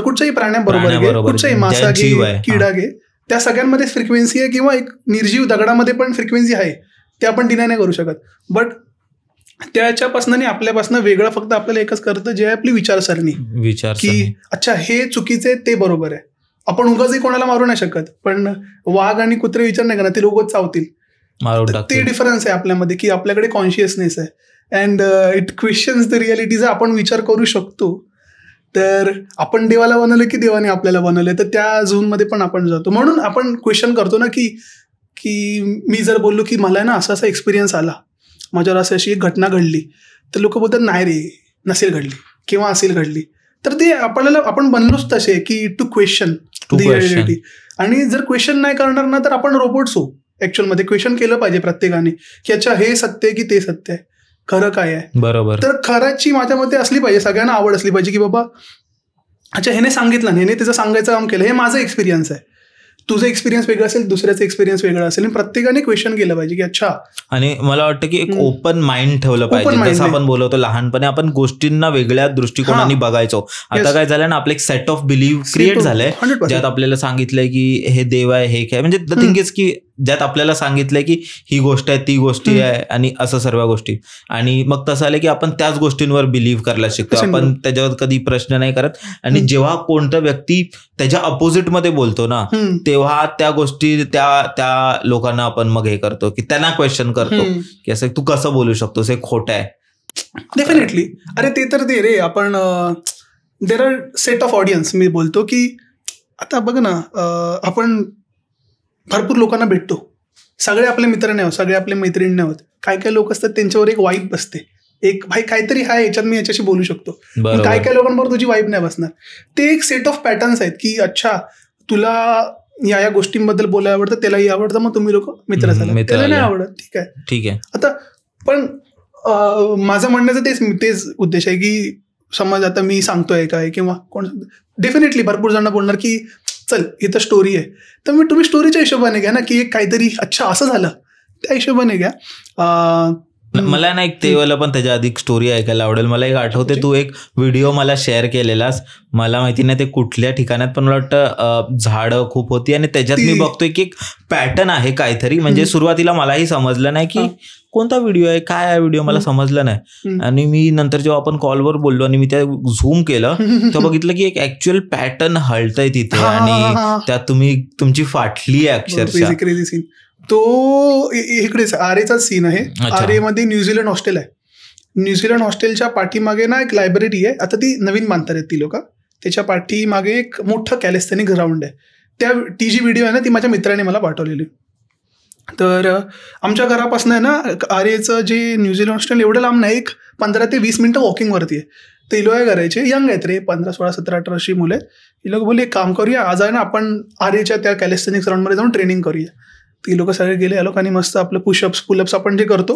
कुठच्याही प्राण्याबरोबर, कुठच्याही मासा घे, किडा घे, त्या सगळ्यांमध्ये फ्रिक्वेन्सी आहे, किंवा एक निर्जीव दगडामध्ये पण फ्रिक्वेन्सी आहे, ते आपण डिनाय नाही करू शकत. बट त्याच्यापासून आणि आपल्यापासून वेगळं फक्त आपल्याला एकच करतं, जे आहे आपली विचारसरणी, की अच्छा हे चुकीचे ते बरोबर आहे. आपण उगाचही कोणाला मारू नाही शकत, पण वाघ आणि कुत्रे विचार नाही करणार, ते लोकच चावतील. ते डिफरन्स आहे आपल्यामध्ये की आपल्याकडे कॉन्शियसनेस आहे, and it questions the reality. जर आपण विचार करू शकतो तर आपण देवाला बनवलं की देवाने आपल्याला बनवलं, तर त्या झोनमध्ये पण आपण जातो. म्हणून आपण क्वेश्चन करतो ना की मी जर बोललो की मला ना असा एक्सपिरियन्स आला, माझ्यावर अशी एक घटना घडली, तर लोक बोलतात नाही रे नसेल घडली किंवा असेल घडली. तर ते आपण बनलोच तसे की टू क्वेश्चन द रियालिटी. आणि जर क्वेश्चन नाही करणार ना तर आपण रोबोट्स हो. ऍक्च्युअल मध्ये क्वेश्चन केलं पाहिजे प्रत्येकाने की अच्छा हे सत्य आहे की ते सत्य आहे, खरं काय आहे. बरोबर. तर खराची माझ्या मते असली पाहिजे, सगळ्यांना आवड असली पाहिजे की बाबा अच्छा ह्याने सांगितलं, ह्याने त्याचं सांगायचं काम केलं, हे माझं एक्सपिरियन्स आहे, तुझं एक्सपिरियन्स वेगळं असेल, दुसऱ्याचं एक्सपिरियन्स वेगळं असेल, आणि प्रत्येकाने क्वेश्चन केलं पाहिजे की अच्छा. आणि मला वाटतं की एक ओपन माइंड ठेवलं पाहिजे, जसं आपण बोलवतो लहानपणे आपण गोष्टींना वेगळ्या दृष्टिकोनाने बघायचो. आता काय झालं ना, आपलं एक सेट ऑफ बिलीव्ह क्रिएट झालंय, ज्यात आपल्याला सांगितलंय की हे देव आहे, हे काय, म्हणजे द थिंग इज की ज्यात आपल्याला सांगितलंय की ही गोष्ट आहे, ती गोष्टी आहे, आणि असं सर्व गोष्टी. आणि मग तसं आलं की आपण त्याच गोष्टींवर बिलीव्ह करायला शिकतो, आपण त्याच्यावर कधी प्रश्न नाही करत. आणि जेव्हा कोणता व्यक्ती त्याच्या अपोजिट मध्ये बोलतो ना, तेव्हा त्या गोष्टी त्या लोकांना आपण मग हे करतो की त्यांना क्वेश्चन करतो की असं तू कसं बोलू शकतोस, हे खोटं आहे. डेफिनेटली. अरे ते तर ते रे, आपण there are set of audience. मी बोलतो की आता बघ ना, आपण भरपूर लोकांना भेटतो, सगळे आपले मित्र नाही होत, सगळे आपले मैत्रिणी नाही होत. काय काय लोक असतात त्यांच्यावर एक वाईब बसते, एक भाई काहीतरी आहे याच्यात मी याच्याशी बोलू शकतो. काय काय लोकांबरोबर तुझी वाईब नाही बसणार. ते एक सेट ऑफ पॅटर्न्स आहेत की अच्छा तुला या गोष्टींबद्दल बोलायला आवडतं, त्यालाही आवडतं, मग तुम्ही लोक मित्र झाला. त्याला नाही आवडत, ठीक आहे. आता पण माझं म्हणण्याचं तेच उद्देश आहे की समज आता मी सांगतोय काय किंवा कोण डेफिनेटली भरपूर जण बोलणार की चल इथं स्टोरी आहे, तर मी तुम्ही स्टोरीच्या हिशोबाने घ्या ना की एक काहीतरी अच्छा असं झालं त्या हिशोबाने घ्या. मला ना एक तेवाला पण त्याच्या अधिक स्टोरी ऐकायला आवडेल. मला एक आठवते, तू एक व्हिडिओ मला शेअर केलेलास, मला माहिती नाही ते कुठल्या ठिकाणात, पण मला वाटतं झाडं खूप होती आणि त्याच्यात मी बघतोय की एक पॅटर्न आहे काहीतरी. म्हणजे सुरुवातीला मलाही समजलं नाही की कोणता व्हिडिओ आहे, काय आहे व्हिडिओ, मला समजलं नाही. आणि मी नंतर जेव्हा आपण कॉलवर बोललो आणि मी त्या झूम केलं तेव्हा बघितलं की एक ऍक्च्युअल पॅटर्न हलतंय तिथे आणि त्यात तुमची फाटली आहे अक्षरशः. तो इकडेच आरेचाच सीन आहे. आरेमध्ये न्यूझीलंड हॉस्टेल आहे. न्यूझीलंड हॉस्टेलच्या पाठीमागे ना एक लायब्ररी आहे, आता ती नवीन बांधतात ती लोक. त्याच्या पाठीमागे एक मोठं कॅलिस्थेनिक ग्राउंड आहे. ती जी व्हिडिओ आहे ना ती माझ्या मित्राने मला पाठवलेली. तर आमच्या घरापासून आहे ना आरेचं जे न्यूझीलंड हॉस्टेल एवढं लांब नाही, एक 15 ते 20 मिनिटं वॉकिंगवरती आहे. ते लोक करायचे, यंग आहेत रे, 15, 16, 17, 18 अशी मुलं आहेत. ही लोक बोलले एक काम करूया, आज आहे ना आपण आरेच्या त्या कॅलिस्थेनिक ग्राउंडमध्ये जाऊन ट्रेनिंग करूया. ती लोक सगळे गेले. या लोकांनी मस्त आपलं पुशअप्स पुलअप्स आपण जे करतो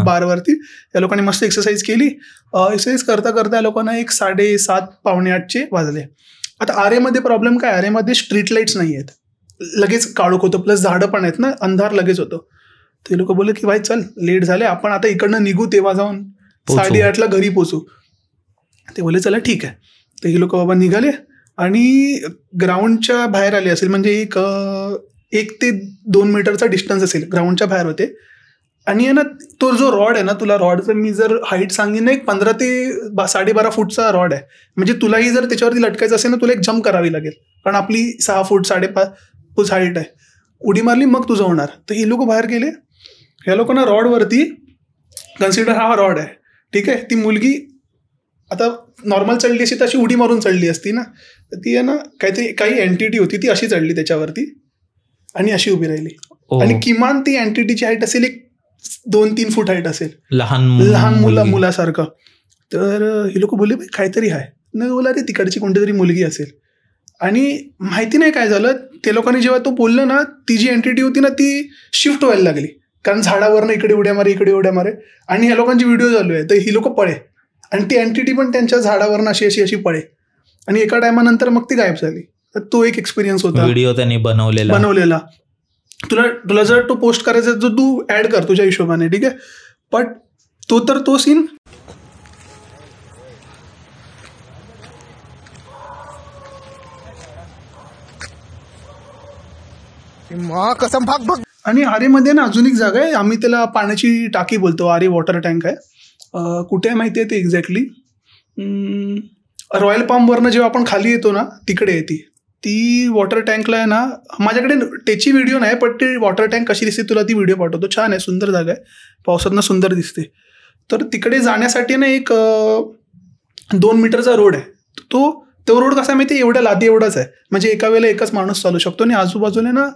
बारवरती, या लोकांनी मस्त एक्सरसाइज केली. एक्सरसाइज करता करता या लोकांना एक 7:30 पावणे 8 वाजले. आता आरेमध्ये प्रॉब्लेम काय, आरेमध्ये स्ट्रीट लाईट्स नाही आहेत, लगेच काळोख होतं, प्लस झाडं पण आहेत ना, अंधार लगेच होतो. ते लोक बोलले की भाई चल लेट झाले, आपण आता इकडनं निघू, तेव्हा जाऊन 8:30ला घरी पोचू. ते बोलले चला ठीक आहे. तर ही लोक बाबा निघाले आणि ग्राउंडच्या बाहेर आले असेल, म्हणजे 1 ते 2 मीटरचा डिस्टन्स असेल, ग्राउंडच्या बाहेर होते. आणि आहे ना तो जो रॉड आहे ना, तुला रॉडचं मी जर हाईट सांगेन ना, एक 15 ते 12.5 फूटचा रॉड आहे. म्हणजे तुलाही जर त्याच्यावरती लटकायचं असेल ना, तुला एक जम्प करावी लागेल, कारण आपली 6 फूट 5.5 फूट हाईट आहे. उडी मारली मग तुझं होणार. तर ही लोक बाहेर गेले. ह्या लोकांना रॉडवरती कन्सिडर हा रॉड आहे, ठीक आहे. ती मुलगी आता नॉर्मल चढली अशी तशी उडी मारून चढली असती ना, तर ती आहे ना काही एंटिटी होती, ती अशी चढली त्याच्यावरती आणि अशी उभी राहिली. आणि किमान ती एंटिटीची हाईट असेल एक 2-3 फूट हाईट असेल, लहान मुलासारखं. तर ही लोक बोलले काहीतरी आहे न, बोला रे तिकडची कोणती तरी मुलगी असेल. आणि माहिती नाही काय झालं, ते लोकांनी जेव्हा तो बोललं ना, ती जी एंटिटी होती ना ती शिफ्ट व्हायला लागली, कारण झाडावरनं इकडे उड्या मारे. आणि ह्या लोकांची व्हिडिओ चालू आहे, तर ही लोक पळे आणि ती एंटिटी पण त्यांच्या झाडावरनं अशी पळे आणि एका टायमानंतर मग ती गायब झाली. तर तो एक एक्सपिरियन्स होता, व्हिडिओ त्यांनी बनवलेला. तुला जर तो पोस्ट करायचा तर तू ऍड कर तुझ्या हिशोबाने, ठीक आहे. बट तो सीन कसं भाग. आणि आरेमध्ये ना अजून एक जागा आहे, आम्ही त्याला पाण्याची टाकी बोलतो, आरे वॉटर टँक आहे. कुठे आहे माहिती आहे ते एक्झॅक्टली, रॉयल पामवरनं जेव्हा आपण खाली येतो ना तिकडे येते ती वॉटर टँकला आहे ना. माझ्याकडे त्याची व्हिडिओ नाही, पण ती वॉटर टँक कशी दिसते तुला ती व्हिडिओ पाठवतो. छान आहे, सुंदर जागा आहे, पावसातनं सुंदर दिसते. तर तिकडे जाण्यासाठी ना एक 2 मीटरचा रोड आहे. तो रोड कसा माहिती आहे, एवढ्या लादी एवढाच आहे, म्हणजे एका वेळेला एकच माणूस चालू शकतो. आणि आजूबाजूला ना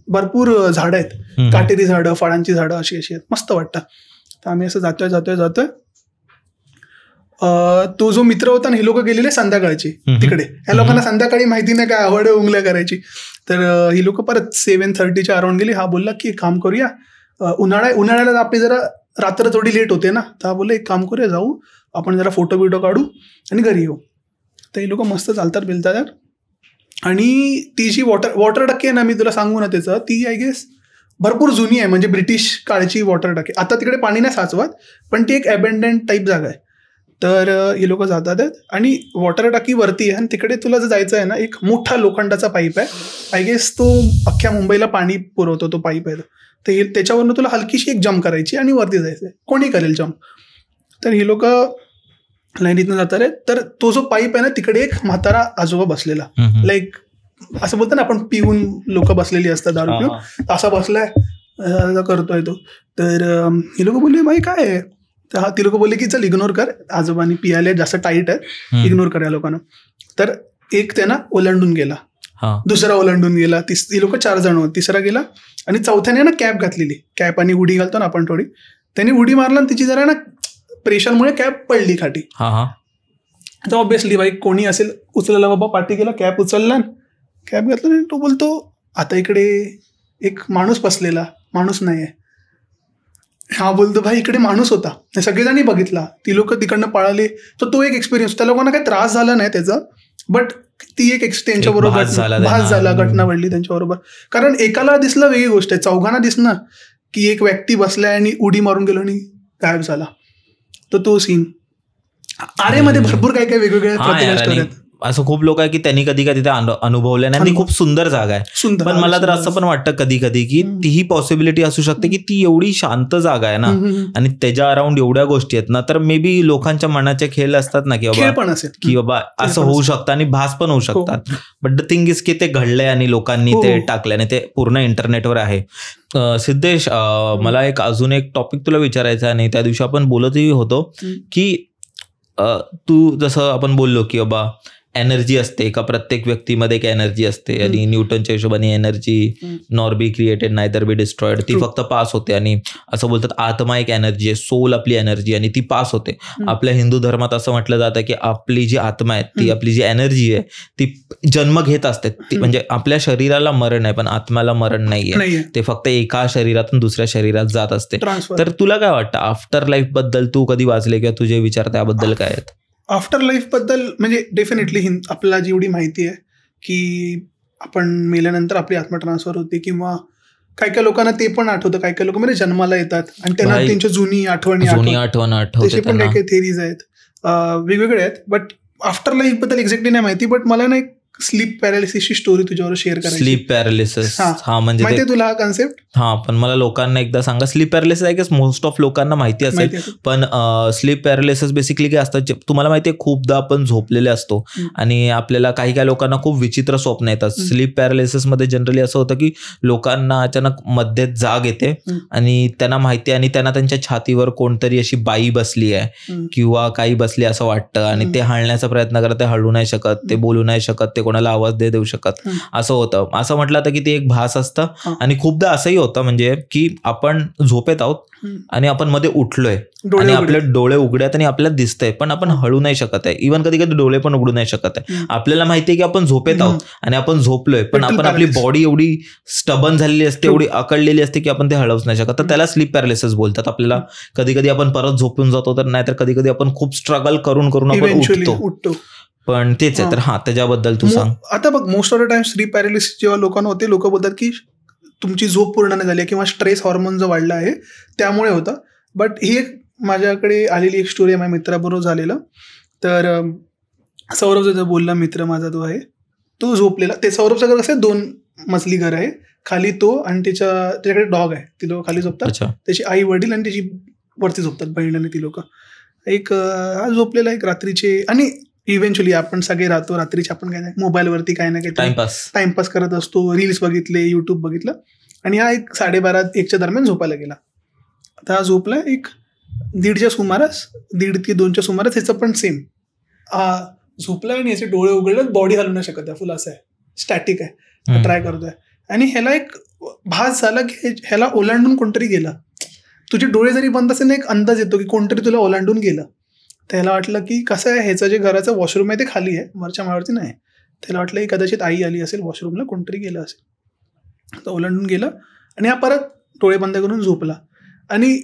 भरपूर झाडं आहेत, काटेरी झाडं, फळांची झाडं अशी आहेत, मस्त वाटतं. तर आम्ही असं जातोय. तो जो मित्र होता ना, हे लोक गेलेले संध्याकाळची तिकडे. ह्या लोकांना संध्याकाळी माहिती नाही काय आवड उंगल्या करायची. तर ही लोक परत 7:30च्या अराउंड गेली. हा बोलला की काम करूया, उन्हाळ्याला आपली जरा रात्र थोडी लेट होते ना, तर हा बोलला एक काम करूया, जाऊ आपण जरा फोटो बिटो काढू आणि घरी येऊ. तर ही लोक मस्त चालतात बिलतात. आणि ती जी वॉटर टाकी आहे ना, मी तुला सांगू ना त्याचं, ती आय गेस भरपूर जुनी आहे, म्हणजे ब्रिटिश काळची वॉटर टाकी. आता तिकडे पाणी नाही साचवत, पण ती एक अबेंडंट टाईप जागा आहे. तर हे लोक जातात आणि वॉटर टाकी वरती आहे आणि तिकडे तुला जर जायचं आहे ना, एक मोठा लोखंडाचा पाईप आहे. आय गेस तो अख्ख्या मुंबईला पाणी पुरवतो तो पाईप आहे. तर त्याच्यावरनं तुला हलकीशी एक जम्प करायची आणि वरती जायचं आहे, कोणी करेल जम्प. तर ही लोक लाईनीतनं जातात आहे. तर तो जो पाईप आहे ना, तिकडे एक म्हातारा आजोबा बसलेला, लाईक असं बोलतो ना आपण पिऊन लोक बसलेली असतात दारू पिऊन, असा बसलाय करतोय तो. तर ही लोक बोलले बाई काय आहे. तर ती लोक बोलले की चल इग्नोर कर, आजोबांनी पियाले जास्त टाईट आहे, इग्नोर कर या लोकांना. तर एक त्यांना ओलांडून गेला, दुसरा ओलांडून गेला, ही लोक 4 जण होते, तिसरा गेला आणि चौथ्याने ना कॅप घातलेली, कॅप आणि उडी घालतो ना आपण थोडी, त्यांनी उडी मारला आणि तिची जरा ना प्रेशरमुळे कॅप पडली खाटी. तर ऑब्विसली बाई कोणी असेल उचलला, बाबा पाठी गेला, कॅप उचलला, कॅप घातला आणि तो बोलतो आता इकडे एक माणूस बसलेला, माणूस नाही आहे. हा बोलतो भाई इकडे माणूस होता, सगळेजणी बघितला, ती लोक तिकडनं पळाले. तर तो एक एक्सपिरियन्स, त्या लोकांना काही त्रास झाला नाही त्याचा, बट ती एक त्यांच्याबरोबर भास झाला, घटना घडली त्यांच्याबरोबर. कारण एकाला दिसलं वेगळी गोष्ट आहे, चौघांना दिसणं की एक व्यक्ती बसलाय आणि उडी मारून गेलो आणि गायब झाला. तर तो सीन आरेमध्ये भरपूर काही काही वेगवेगळ्या असं खूप लोक आहे की त्यांनी कधी कधी ते अनुभवले नाही. ती खूप सुंदर जागा आहे, पण मला तर असं पण वाटतं कधी कधी की तीही पॉसिबिलिटी असू शकते की ती एवढी शांत जागा आहे ना आणि त्याच्या अराउंड एवढ्या गोष्टी आहेत ना, तर मे बी लोकांच्या मनाचे खेळ असतात ना की बाबा असं होऊ शकतं आणि भास पण होऊ शकतात. बट द थिंग इज की ते घडलंय आणि लोकांनी ते टाकलंय आणि ते पूर्ण इंटरनेटवर आहे. सिद्धेश, मला अजून एक टॉपिक तुला विचारायचं आहे आणि त्या दिवशी आपण बोलतही होतो की तू जसं आपण बोललो की बाबा एनर्जी असते एका प्रत्येक व्यक्तीमध्ये, एक एनर्जी असते आणि न्यूटनच्या हिशोबाने energy nor be created neither B destroyed, ती फक्त पास होते. आणि असं बोलतात आत्मा एक एनर्जी आहे, सोल आपली एनर्जी, आणि ती पास होते. आपल्या हिंदू धर्मात असं म्हटलं जातं की आपली जी आत्मा आहे, ती आपली जी एनर्जी आहे ती जन्म घेत असते. ती म्हणजे आपल्या शरीराला मरण आहे पण आत्म्याला मरण नाहीये, ते फक्त एका शरीरातून दुसऱ्या शरीरात जात असते. तर तुला काय वाटतं आफ्टर लाईफ बद्दल, तू कधी वाचले किंवा तुझे विचार त्याबद्दल काय आहेत? आफ्टर लाईफ बद्दल म्हणजे डेफिनेटली आपल्याला जेवढी माहिती आहे की आपण मेल्यानंतर आपली आत्मा ट्रान्सफर होते, किंवा काही काही लोकांना ते पण आठवतं, काही काही लोक म्हणजे जन्माला येतात आणि त्यांना त्यांच्या जुनी आठवण तसे पण काही काही थेरीज आहेत, वेगवेगळे आहेत. बट आफ्टर लाईफ बद्दल एक्झॅक्टली नाही माहिती, बट मला ना स्लीप पॅरालिसिसची स्टोरी तुझ्यावर शेअर करायची. स्लीप पॅरालिसिस, हा म्हणजे माहिती तुला हा कन्सेप्ट? हा, पण मला लोकांना एकदा सांगा. स्लीप पॅरालिसिस आहे की मोस्ट ऑफ लोकांना माहिती असेल, पण स्लीप पॅरालिसिस बेसिकली काय असतं, तुम्हाला माहितीये खूपदा आपण झोपलेले असतो आणि आपल्याला काही काही लोकांना खूप विचित्र स्वप्न येतात. स्लीप पॅरालिसिस मध्ये जनरली असं होतं की लोकांना अचानक मध्येच जाग येते आणि त्यांना माहिती आहे आणि त्यांना त्यांच्या छातीवर कोणतरी अशी बाई बसली आहे किंवा काही बसली असं वाटतं आणि ते हलण्याचा प्रयत्न करत, ते हलू नाही शकत, ते बोलू नाही शकत, ते कोणाला आवाज देऊ शकत, असं होतं. असं म्हटलं तर की ते एक भास असतं. आणि खूपदा असंही होतं म्हणजे की आपण झोपेत आहोत आणि आपण मध्ये उठलोय आणि आपले डोळे उघडे आहेत आणि आपल्याला दिसतंय पण आपण हळू नाही शकत आहे. इव्हन कधी कधी डोळे पण उघडू नाही शकत आहे. आपल्याला माहितीये की आपण झोपेत आहोत आणि आपण झोपलोय, पण आपण आपली बॉडी एवढी स्टबन झालेली असते, एवढी अकळलेली असते की आपण ते हलवूच नाही शकत. तर त्याला स्लीप पॅरालिसिस बोलतात. आपल्याला कधी कधी आपण परत झोपून जातो, तर नाहीतर कधी कधी आपण खूप स्ट्रगल करून करून आपण उठतो. पण तेच आहे. तर हा, त्याच्याबद्दल तू सांग. आता बघ, most of the time sleep paralysis जेव्हा लोकांना होते, लोक बोलतात की तुमची झोप पूर्ण नाही झाली किंवा स्ट्रेस हॉर्मोन जो वाढला आहे त्यामुळे होतं. बट ही एक माझ्याकडे आलेली एक स्टोरी आहे माझ्या मित्राबरोबर झालेलं. तर सौरभ जो बोलला मित्र माझा तो आहे, तो झोपलेला. ते सौरभचं घर कसं आहे, 2 मजली घर आहे, खाली तो आणि त्याच्याकडे डॉग आहे, ती लोक खाली झोपतात. त्याची आई वडील आणि त्याची वरती झोपतात बहीण आणि ती लोक. एक हा झोपलेला एक रात्रीचे, आणि इव्हेंच्युअली आपण सगळे राहतो रात्रीचे, आपण काय नाही मोबाईलवरती काय ना काय टाइमपास करत असतो, रील्स बघितले, युट्यूब बघितलं, आणि हा एक 12:30-1च्या दरम्यान झोपायला गेला. आता हा झोपला एक 1:30च्या सुमारास, 1:30 ते 2च्या सुमारास. ह्याचं पण सेम, हा झोपला आणि याचे डोळे उघडले, बॉडी हलवू नाही शकत आहे, फुल असं आहे, स्टॅटिक आहे, ट्राय करतोय. आणि ह्याला एक भास झाला की ह्याला ओलांडून कोणतरी गेलं. तुझे डोळे जरी बंद असेल ना, एक अंदाज येतो की कोणतरी तुला ओलांडून गेलं. त्याला वाटलं की कसं आहे, ह्याचं जे घराचं वॉशरूम आहे ते खाली आहे, वरच्या माळवरती नाही. त्याला वाटलं की कदाचित आई आली असेल वॉशरूमला, कोणतरी गेलं असेल. तर ओलांडून गेलं आणि हा परत डोळे बंद करून झोपला. आणि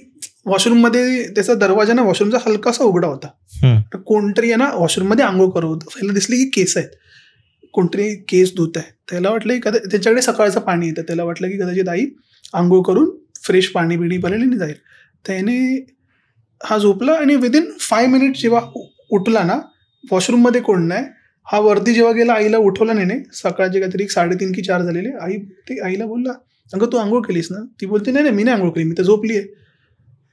वॉशरूममध्ये त्याचा दरवाजा ना वॉशरूमचा हलकासा उघडा होता. तर कोणतरी आहे ना वॉशरूममध्ये आंघोळ करत होतं. त्याला दिसले की केस आहेत, कोणतरी केस धुत आहे. त्याला वाटलं की त्यांच्याकडे सकाळचं पाणी येतं, त्याला वाटलं की कदाचित आई आंघोळ करून फ्रेश पाणी बिणी पडलेली जाईल. त्याने हा झोपला आणि विदिन 5 मिनिट जेव्हा उठला ना, वॉशरूममध्ये कोण नाही. हा वरती जेव्हा गेला, आईला उठवला नाही. सकाळचे काहीतरी 3:30 की 4 झालेले. आईला बोलला, अगं तू आंघोळ केलीस ना? ती बोलते नाही मी नाही आंघोळ केली, मी तर झोपली आहे.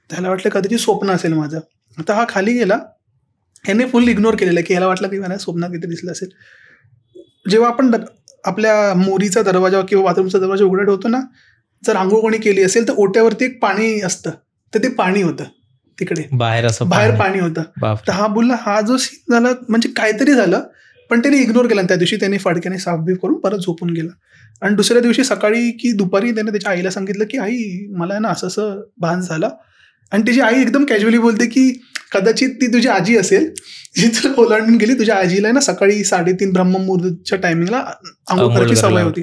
त्याला वाटलं कधीची स्वप्न असेल माझं. आता हा खाली गेला, ह्याने फुल इग्नोर केलेलं की ह्याला वाटलं की मला स्वप्नात किती दिसलं असेल. जेव्हा आपण आपल्या मोरीचा दरवाजा किंवा बाथरूमचा दरवाजा उघडा ठेवतो ना, जर आंघोळ कोणी केली असेल तर ओट्यावरती एक पाणी असतं, तर ते पाणी होतं तिकडे बाहेर पाणी होतं. तर हा बोलला, हा जो सीन झाला म्हणजे काहीतरी झालं, पण त्याने इग्नोर केला. त्या दिवशी त्याने फडक्याने साफबीफ करून परत झोपून गेला. आणि दुसऱ्या दिवशी सकाळी की दुपारी त्याने त्याच्या आईला सांगितलं की आई मला ना असं असं भान झाला. आणि त्याची आई एकदम कॅज्युअली बोलते की कदाचित ती तुझी आजी असेल जी तुला ओलांडून गेली. तुझ्या आजीला ना सकाळी 3:30 ब्रह्ममुहूर्तच्या टायमिंगला आंघोळ करायची सवय होती.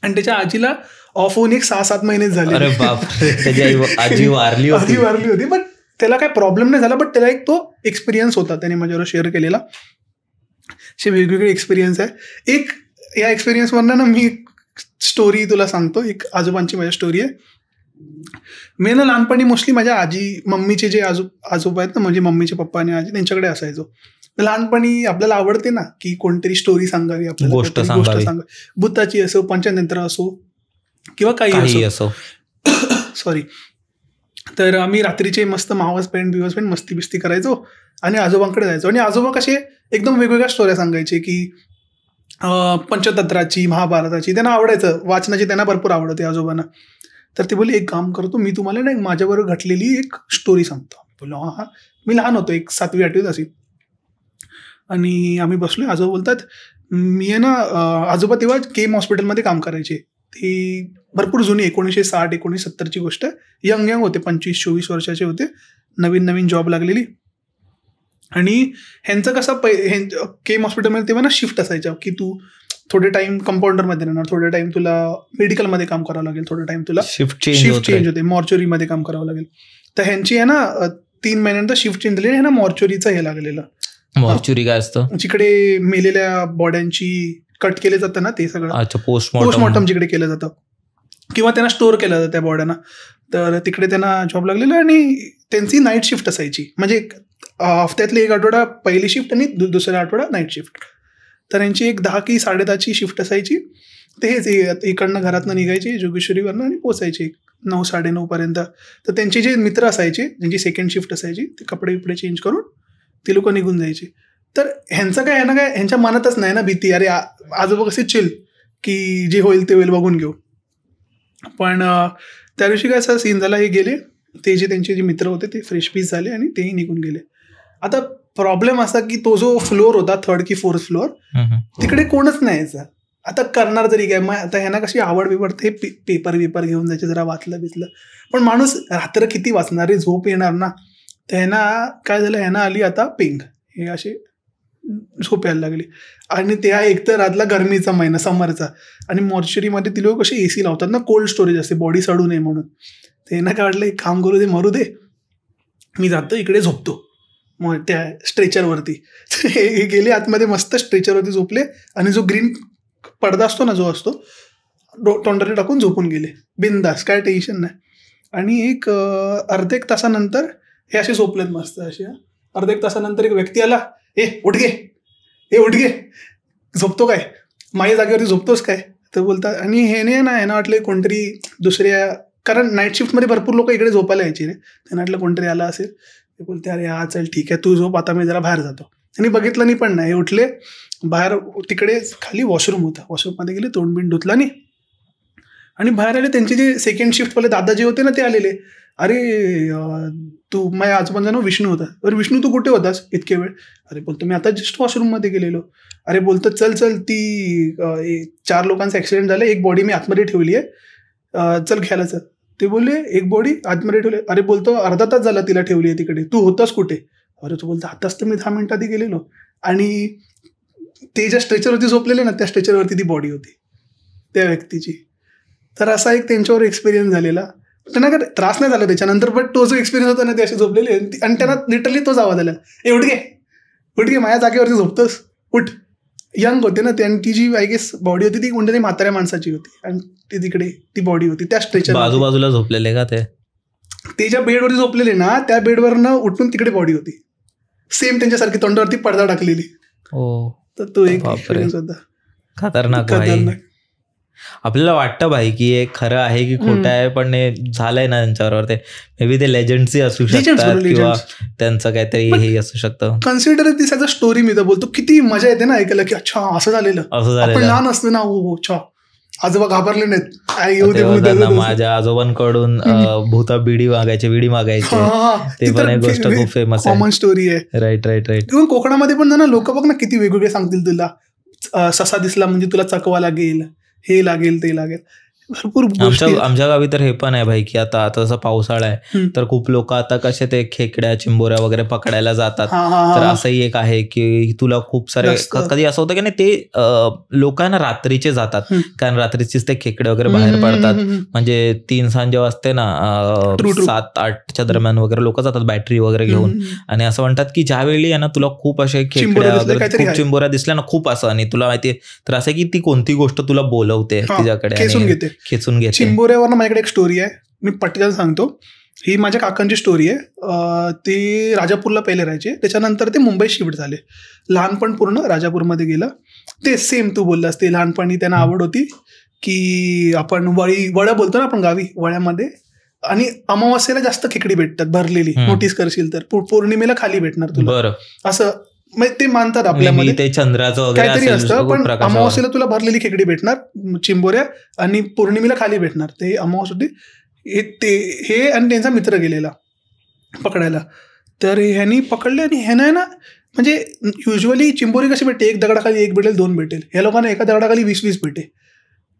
आणि त्याच्या आजीला ऑफ होऊन एक 6-7 महिने झाले. अरे बाप, त्याची आजी वारली होती. पण त्याला काय प्रॉब्लेम नाही झाला, बट त्याला एक तो एक्सपिरियन्स होता, त्याने माझ्यावर शेअर केलेला. असे वेगवेगळे एक्सपिरियन्स आहे. एक या एक्सपिरियन्सवरनं ना मी स्टोरी तुला सांगतो. एक आजोबांची माझ्या स्टोरी आहे. मी ना लहानपणी मोस्टली माझ्या मम्मीचे जे आजोबा आहेत ना, म्हणजे मम्मीचे पप्पा आणि आजी, त्यांच्याकडे असायचो. लहानपणी आपल्याला आवडते ना की कोणतरी स्टोरी सांगावी, आपल्याला गोष्ट सांगावी, भूताची असो, पंचतंत्र असो किंवा काही असो. सॉरी. तर आम्ही रात्रीचे मस्त मावस पेंट मस्ती बिस्ती करायचो आणि आजोबांकडे जायचो. आणि आजोबा कसे एकदम वेगवेगळ्या स्टोऱ्या सांगायचे की पंचतंत्राची, महाभारताची. त्यांना आवडायचं, वाचनाची त्यांना भरपूर आवडते आजोबांना. तर ते बोलले एक काम करतो, मी तुम्हाला ना माझ्याबरोबर घडलेली एक स्टोरी सांगतो. बोललो हा. मी लहान होतो, एक 7वी-8वीत असेल. आणि आम्ही बसलो. आजोबा बोलतात, मी आहे ना, आजोबा तेव्हा केम हॉस्पिटलमध्ये काम करायचे. ती भरपूर जुनी 1960-1970ची गोष्ट. यंग होते, 25-24 वर्षाचे होते, नवीन जॉब लागलेली. आणि ह्यांचं कसं केम हॉस्पिटलमध्ये तेव्हा ना शिफ्ट असायच्या की तू थोडे टाइम कंपाऊंडरमध्ये राहणार, थोडे टाइम तुला मेडिकलमध्ये काम करावं लागेल, थोडे टाइम तुला शिफ्ट चेंज होते, मॉर्चरीमध्ये काम करावं लागेल. तर ह्यांची आहे ना 3 महिन्यानंतर शिफ्ट चेंज झाली. ना मॉर्चरीचं हे लागलेलं. मॉर्चरी काय असतं? जिकडे मेलेल्या बॉड्यांची कट केले जातं ना, ते सगळं पोस्टमॉर्टम जिकडे केलं जातं किंवा त्यांना स्टोअर केलं जातं त्या बॉड्यांना. तर तिकडे त्यांना जॉब लागलेला आणि त्यांची नाईट शिफ्ट असायची. म्हणजे हफ्त्यातले 1 आठवडा पहिली शिफ्ट आणि दुसरा आठवडा नाईट शिफ्ट. तर यांची एक 10 की 10:30ची शिफ्ट असायची. ते हेच इकडनं घरातनं निघायचे जोगेश्वरीवरनं आणि पोचायचे 9-9:30 पर्यंत. तर त्यांचे जे मित्र असायचे, ज्यांची सेकंड शिफ्ट असायची, ते कपडे चेंज करून ते लोक निघून जायचे. तर ह्यांचं काय आहे ना, काय ह्यांच्या मनातच नाही ना भीती, अरे आजोबा कसे चिल की जे होईल ते होईल बघून घेऊ. पण त्या दिवशी काय असा सीन झाला, हे गेले, ते जे त्यांचे जे मित्र होते ते फ्रेश पीस झाले आणि तेही निघून गेले. आता प्रॉब्लेम असा की तो जो फ्लोअर होता, 3rd की 4th फ्लोअर, तिकडे कोणच नाही यायचा. आता करणार तरी काय. मग आता ह्यांना कशी आवड बिवड, ते पेपर घेऊन जायचे, जरा वाचलं बिचलं. पण माणूस रात्र किती वाचणार रे, झोप येणार ना. तर ह्यांना काय झालं, ह्यांना आली आता पेंग, हे असे झोप यायला लागली. आणि त्या एकतर रातला गरमीचा महिना, समरचा, आणि मॉर्चरीमध्ये ती लोक कसे AC लावतात ना, कोल्ड स्टोरेज असते, बॉडी सडू नये म्हणून. ते ह्यांना काय वाटलं, एक काम करू दे, मरू दे, मी जातो इकडे झोपतो मग त्या स्ट्रेचरवरती. हे गेले आतमध्ये, मस्त स्ट्रेचरवरती झोपले आणि जो ग्रीन पडदा असतो ना, जो असतो तोंडाने टाकून झोपून गेले बिंदास, काय टेन्शन नाही. आणि एक अर्धा 1 तासानंतर हे असे झोपलेत मस्त असे. अर्धा 1 तासानंतर एक व्यक्ती आला, उठ गे, झोपतो काय, माझ्या जागेवरती झोपतोस काय. तर बोलतात, आणि ह्यांना वाटले कोणतरी दुसऱ्या, कारण नाईट शिफ्टमध्ये भरपूर लोक इकडे झोपायला यायचे रे. त्यांना वाटलं कोणतरी आला असेल. ते बोलते, अरे हा चल ठीक आहे, तू झोप, आता मी जरा बाहेर जातो. आणि बघितलं नाही पण नाही, हे उठले बाहेर. तिकडे खाली वॉशरूम होता, वॉशरूममध्ये गेले, तोंडबिंड धुतला नाही आणि बाहेर आले. त्यांचे जे सेकंड शिफ्टवाले दादा जे होते ना, ते आलेले. अरे तू, माझ्या आजोबांचा नाव विष्णू होता. अरे विष्णू, तू कुठे होतास इतके वेळ? अरे बोलतो, मी आता जस्ट वॉशरूममध्ये गेलेलो. अरे बोलतो, चल ती 4 लोकांचा ॲक्सिडेंट झाला, एक बॉडी मी आतमध्ये ठेवली आहे, चल घ्यायला चल. ते बोलले, एक बॉडी आतमध्ये ठेवली. अरे बोलतो, अर्धा तास झाला तिला ठेवली आहे तिकडे, तू होतास कुठे? अरे तो बोलतो, आताच तर मी 10 मिनिटं आधी गेलेलो. आणि ते ज्या स्ट्रेचरवरती झोपलेले ना, त्या स्ट्रेचरवरती ती बॉडी होती त्या व्यक्तीची. तर असा एक त्यांच्यावर एक्सपिरियन्स झालेला. त्यांना काय त्रास नाही झाला त्याच्यानंतर, बट तो जो एक्सपिरियन्स होता ना, ते असे झोपलेले. आणि त्यांना लिटरली तोच आवाज आला, उठ गे, माझ्या जागेवरती झोपतोस, उठ. यंग होते ना, त्यांची जी आय गेस बॉडी होती ती कोणत्यातरी म्हाताऱ्या माणसाची होती आणि ती तिकडे ती बॉडी होती त्या स्ट्रेचर बाजूला झोपलेले का ते ज्या बेडवरती झोपलेले ना, त्या बेडवरनं उठून तिकडे बॉडी होती, सेम त्यांच्यासारखी, तोंडावरती पडदा टाकलेली. तर तो एक एक्सपिरियन्स होता खतरनाक. आपल्याला वाटतं भाई की हे खरं आहे की खोटं आहे, पण हे झालंय ना त्यांच्याबरोबर, ते मे बी ते लेजंड्सही असू शकतात किंवा त्यांचं काहीतरी हे असू शकतं. Consider this as a story. मी तर बोलतो किती मजा येते ना ऐकायला की अच्छा असं झालेलं. आपण लहान असतो ना, हो अच्छा आजोबा घाबरले नाहीत. माझ्या आजोबांकडून बिडी मागायचे, ते पण एक गोष्ट खूप फेमस आहे, कॉमन स्टोरी आहे. राईट. इव्हन कोकणामध्ये पण ना लोक बघ ना किती वेगवेगळे सांगतील तुला. ससा दिसला म्हणजे तुला चकवा लागेल, हे लागेल ते लागेल. भरपूर गोष्टी आहेत. आमच्या गावी तर हे पण आहे भाई की आता जसं पावसाळा आहे तर खूप लोक आता कसे ते खेकड्या चिंबोऱ्या वगैरे पकडायला जातात. तर असंही एक आहे की तुला खूप सारे कधी असं होतं की नाही ते लोक आहे ना रात्रीचे जातात, कारण रात्रीचेच ते खेकडे वगैरे बाहेर पडतात. म्हणजे 3 सांजे वाजते ना 7-8च्या दरम्यान वगैरे लोक जातात बॅटरी वगैरे घेऊन, आणि असं म्हणतात की ज्यावेळी आहे ना तुला खूप असे खेकड्या वगैरे खूप चिंबोऱ्या दिसल्या ना खूप असं, आणि तुला माहिती तर असं की ती कोणती गोष्ट तुला बोलवते तिच्याकडे खेचून घेते. चिंबोऱ्यावर माझ्याकडे एक स्टोरी आहे, मी पटकन सांगतो. ही माझ्या काकांची स्टोरी आहे. ते राजापूरला पहिले राहायचे, त्याच्यानंतर ते मुंबईत शिफ्ट झाले. लहानपण पूर्ण राजापूरमध्ये गेलं. ते सेम तू बोललास, ते लहानपणी त्यांना आवड होती की आपण वळ्या बोलतो ना आपण गावी, वळ्यामध्ये आणि अमावास्येला जास्त खेकडी भेटतात भरलेली, नोटीस करशील तर. पौर्णिमेला खाली भेटणार तुला, असं ते मानतात आपल्यामध्ये. ते चंद्राचं काहीतरी असतं, पण अमावास्येला तुला भरलेली खेकडी भेटणार चिंबोऱ्या, आणि पौर्णिमेला खाली भेटणार. ते अमावास्या होती. हे आणि त्यांचा मित्र गेलेला पकडायला, तर ह्यांनी पकडले आणि ह्यानं ना, म्हणजे युजली चिंबोरी कशी भेटते, एक दगडाखाली 1 भेटेल 2 भेटेल, ह्या लोकांना एका दगडाखाली 20-20 भेटे.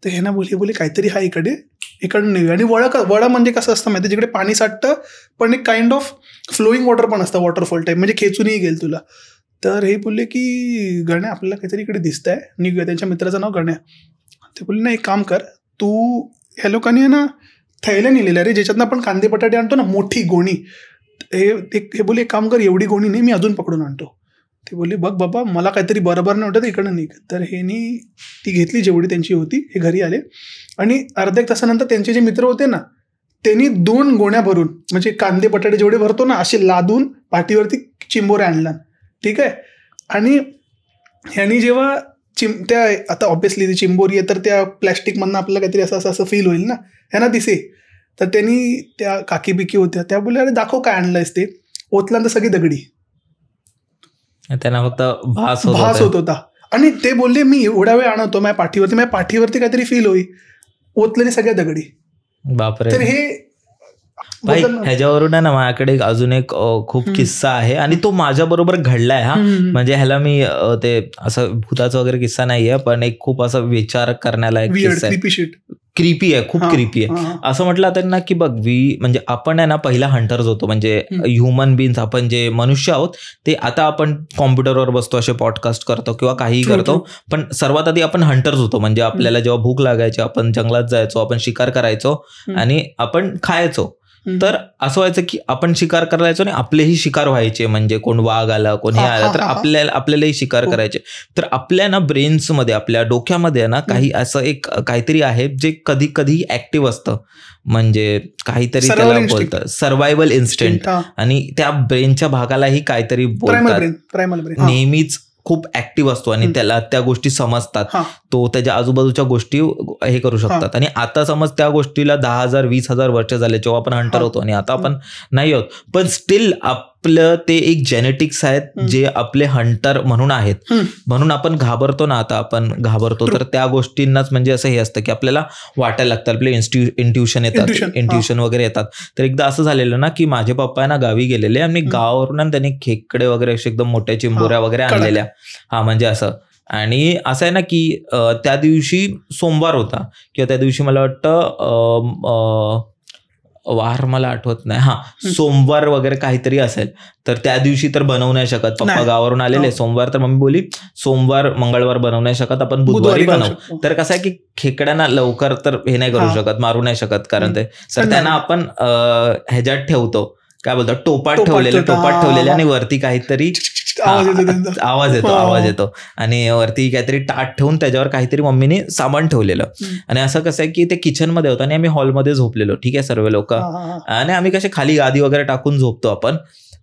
तर ह्यांना बोले काहीतरी हा इकडून नेऊया. आणि वडा म्हणजे कसं असतं माहिती, जिकडे पाणी साठतं पण एक काइंड ऑफ फ्लोईंग वॉटर पण असतं, वॉटरफॉल टाईप, म्हणजे खेचूनही गेल तुला. तर हे बोलले की गण्या आपल्याला काहीतरी इकडे दिसतंय, निघूया. त्यांच्या मित्राचं नाव गण्या. ते बोलले ना एक काम कर तू, ह्या लोकांनी ना थैल्या नेलेल्या रे, ज्याच्यातनं आपण कांदे बटाटे आणतो ना, मोठी गोणी. हे बोले एक काम कर, एवढी गोणी नाही, मी अजून पकडून आणतो. ते बोलले बघ बाबा मला काहीतरी बरोबर नाही वाटत, इकडं नाही. तर ह्यांनी ती घेतली जेवढी त्यांची होती. हे घरी आले आणि अर्ध्या एक तासानंतर त्यांचे जे मित्र होते ना, त्यांनी 2 गोण्या भरून, म्हणजे कांदे बटाटे जेवढे भरतो ना, असे लादून पाठीवरती चिंबोऱ्या आणला. ठीक आहे. आणि ह्यांनी जेव्हा त्या, आता ऑब्विसली ती चिंबोरी आहे तर त्या प्लॅस्टिकमधनं आपल्याला काहीतरी असं फील होईल ना, ह्यांना दिसे. तर त्यांनी त्या काकी बिकी होत्या, त्या बोलल्या अरे दाखव काय आणलंयस ते. ओतल्यानंतर सगळी दगडी, त्यांना फक्त भास होत होता. आणि ते बोलले मी एवढा वेळ आणवतो माझ्या पाठीवरती काहीतरी फील होईल, ओतलेली सगळ्या दगडी. बापरे. तर हे भाई ह्याच्यावरून आहे ना माझ्याकडे अजून एक खूप किस्सा आहे, आणि तो माझ्या बरोबर घडलाय. हा म्हणजे ह्याला मी ते असं भूताचा वगैरे किस्सा नाहीये, पण एक खूप असं विचार करण्याला एक किस्सा आहे. क्रिपी आहे, खूप क्रिपी आहे. असं म्हटलं तर ना की बघ, म्हणजे आपण आहे ना पहिला हंटर्स होतो, म्हणजे ह्युमन बीन्स, आपण जे मनुष्य आहोत ते. आता आपण कॉम्प्युटरवर बसतो, असे पॉडकास्ट करतो किंवा काहीही करतो, पण सर्वात आधी आपण हंटर्स होतो. म्हणजे आपल्याला जेव्हा भूक लागायची आपण जंगलात जायचो, आपण शिकार करायचो आणि आपण खायचो. तर असं व्हायचं की आपण शिकार करायचो आणि आपलेही शिकार व्हायचे, म्हणजे कोण वाघ आला कोण हे आला तर आपल्यालाही शिकार करायचे. तर आपल्या ना ब्रेन्समध्ये, आपल्या डोक्यामध्ये ना काही असं एक काहीतरी आहे जे कधी कधी ऍक्टिव्ह असतं, म्हणजे काहीतरी त्याला बोलतात सर्व्हायव्हल इन्स्टिंक्ट, आणि त्या ब्रेनच्या भागालाही काहीतरी बोलतात, नेहमीच खूप ऍक्टिव्ह असतो आणि त्याला त्या गोष्टी समजतात. तो त्याच्या आजूबाजूच्या गोष्टी हे करू शकतात. आणि आता समज त्या गोष्टीला 10,000 20,000 वर्ष झाले जेव्हा आपण हंटर होतो, आणि आता आपण नाही आहोत, पण स्टील आपलं ते एक जेनेटिक्स आहेत जे आपले हंटर म्हणून आहेत. म्हणून आपण घाबरतो ना, आता आपण घाबरतो तर त्या गोष्टींनाच म्हणजे असं हे असतं की आपल्याला वाटायला लागतं, आपले इंट्युशन वगैरे येतात. तर एकदा असं झालेलं ना की माझे पप्पा ना गावी गेलेले आणि गावावरून त्यांनी खेकडे वगैरे असे एकदम मोठ्या चिंबोऱ्या वगैरे आणलेल्या. म्हणजे असं. आणि असं आहे ना की त्या दिवशी सोमवार होता, किंवा त्या दिवशी मला वाटतं वार मला आठवत नाही, सोमवार वगैरे काहीतरी असेल. तर त्या दिवशी तर बनवू नाही शकत, पप्पा गावावरून आलेले सोमवार. तर मम्मी बोली सोमवार मंगळवार बनवू नाही शकत, आपण बुधवारी बनवू. तर कसं आहे की खेकड्यांना लवकर तर हे नाही करू शकत, मारू नाही शकत, कारण ते तर त्यांना आपण ह्याच्यात ठेवतो, काय बोलतो, टोपात ठेवलेले आणि वरती काहीतरी आवाज येतो आणि वरती काहीतरी ताट ठेवून त्याच्यावर काहीतरी मम्मीने सामान ठेवलेलं. आणि असं कसं आहे की ते किचनमध्ये होतं आणि आम्ही हॉलमध्ये झोपलेलो. ठीक आहे, सर्व लोक, आणि आम्ही कसे खाली गादी वगैरे टाकून झोपतो आपण.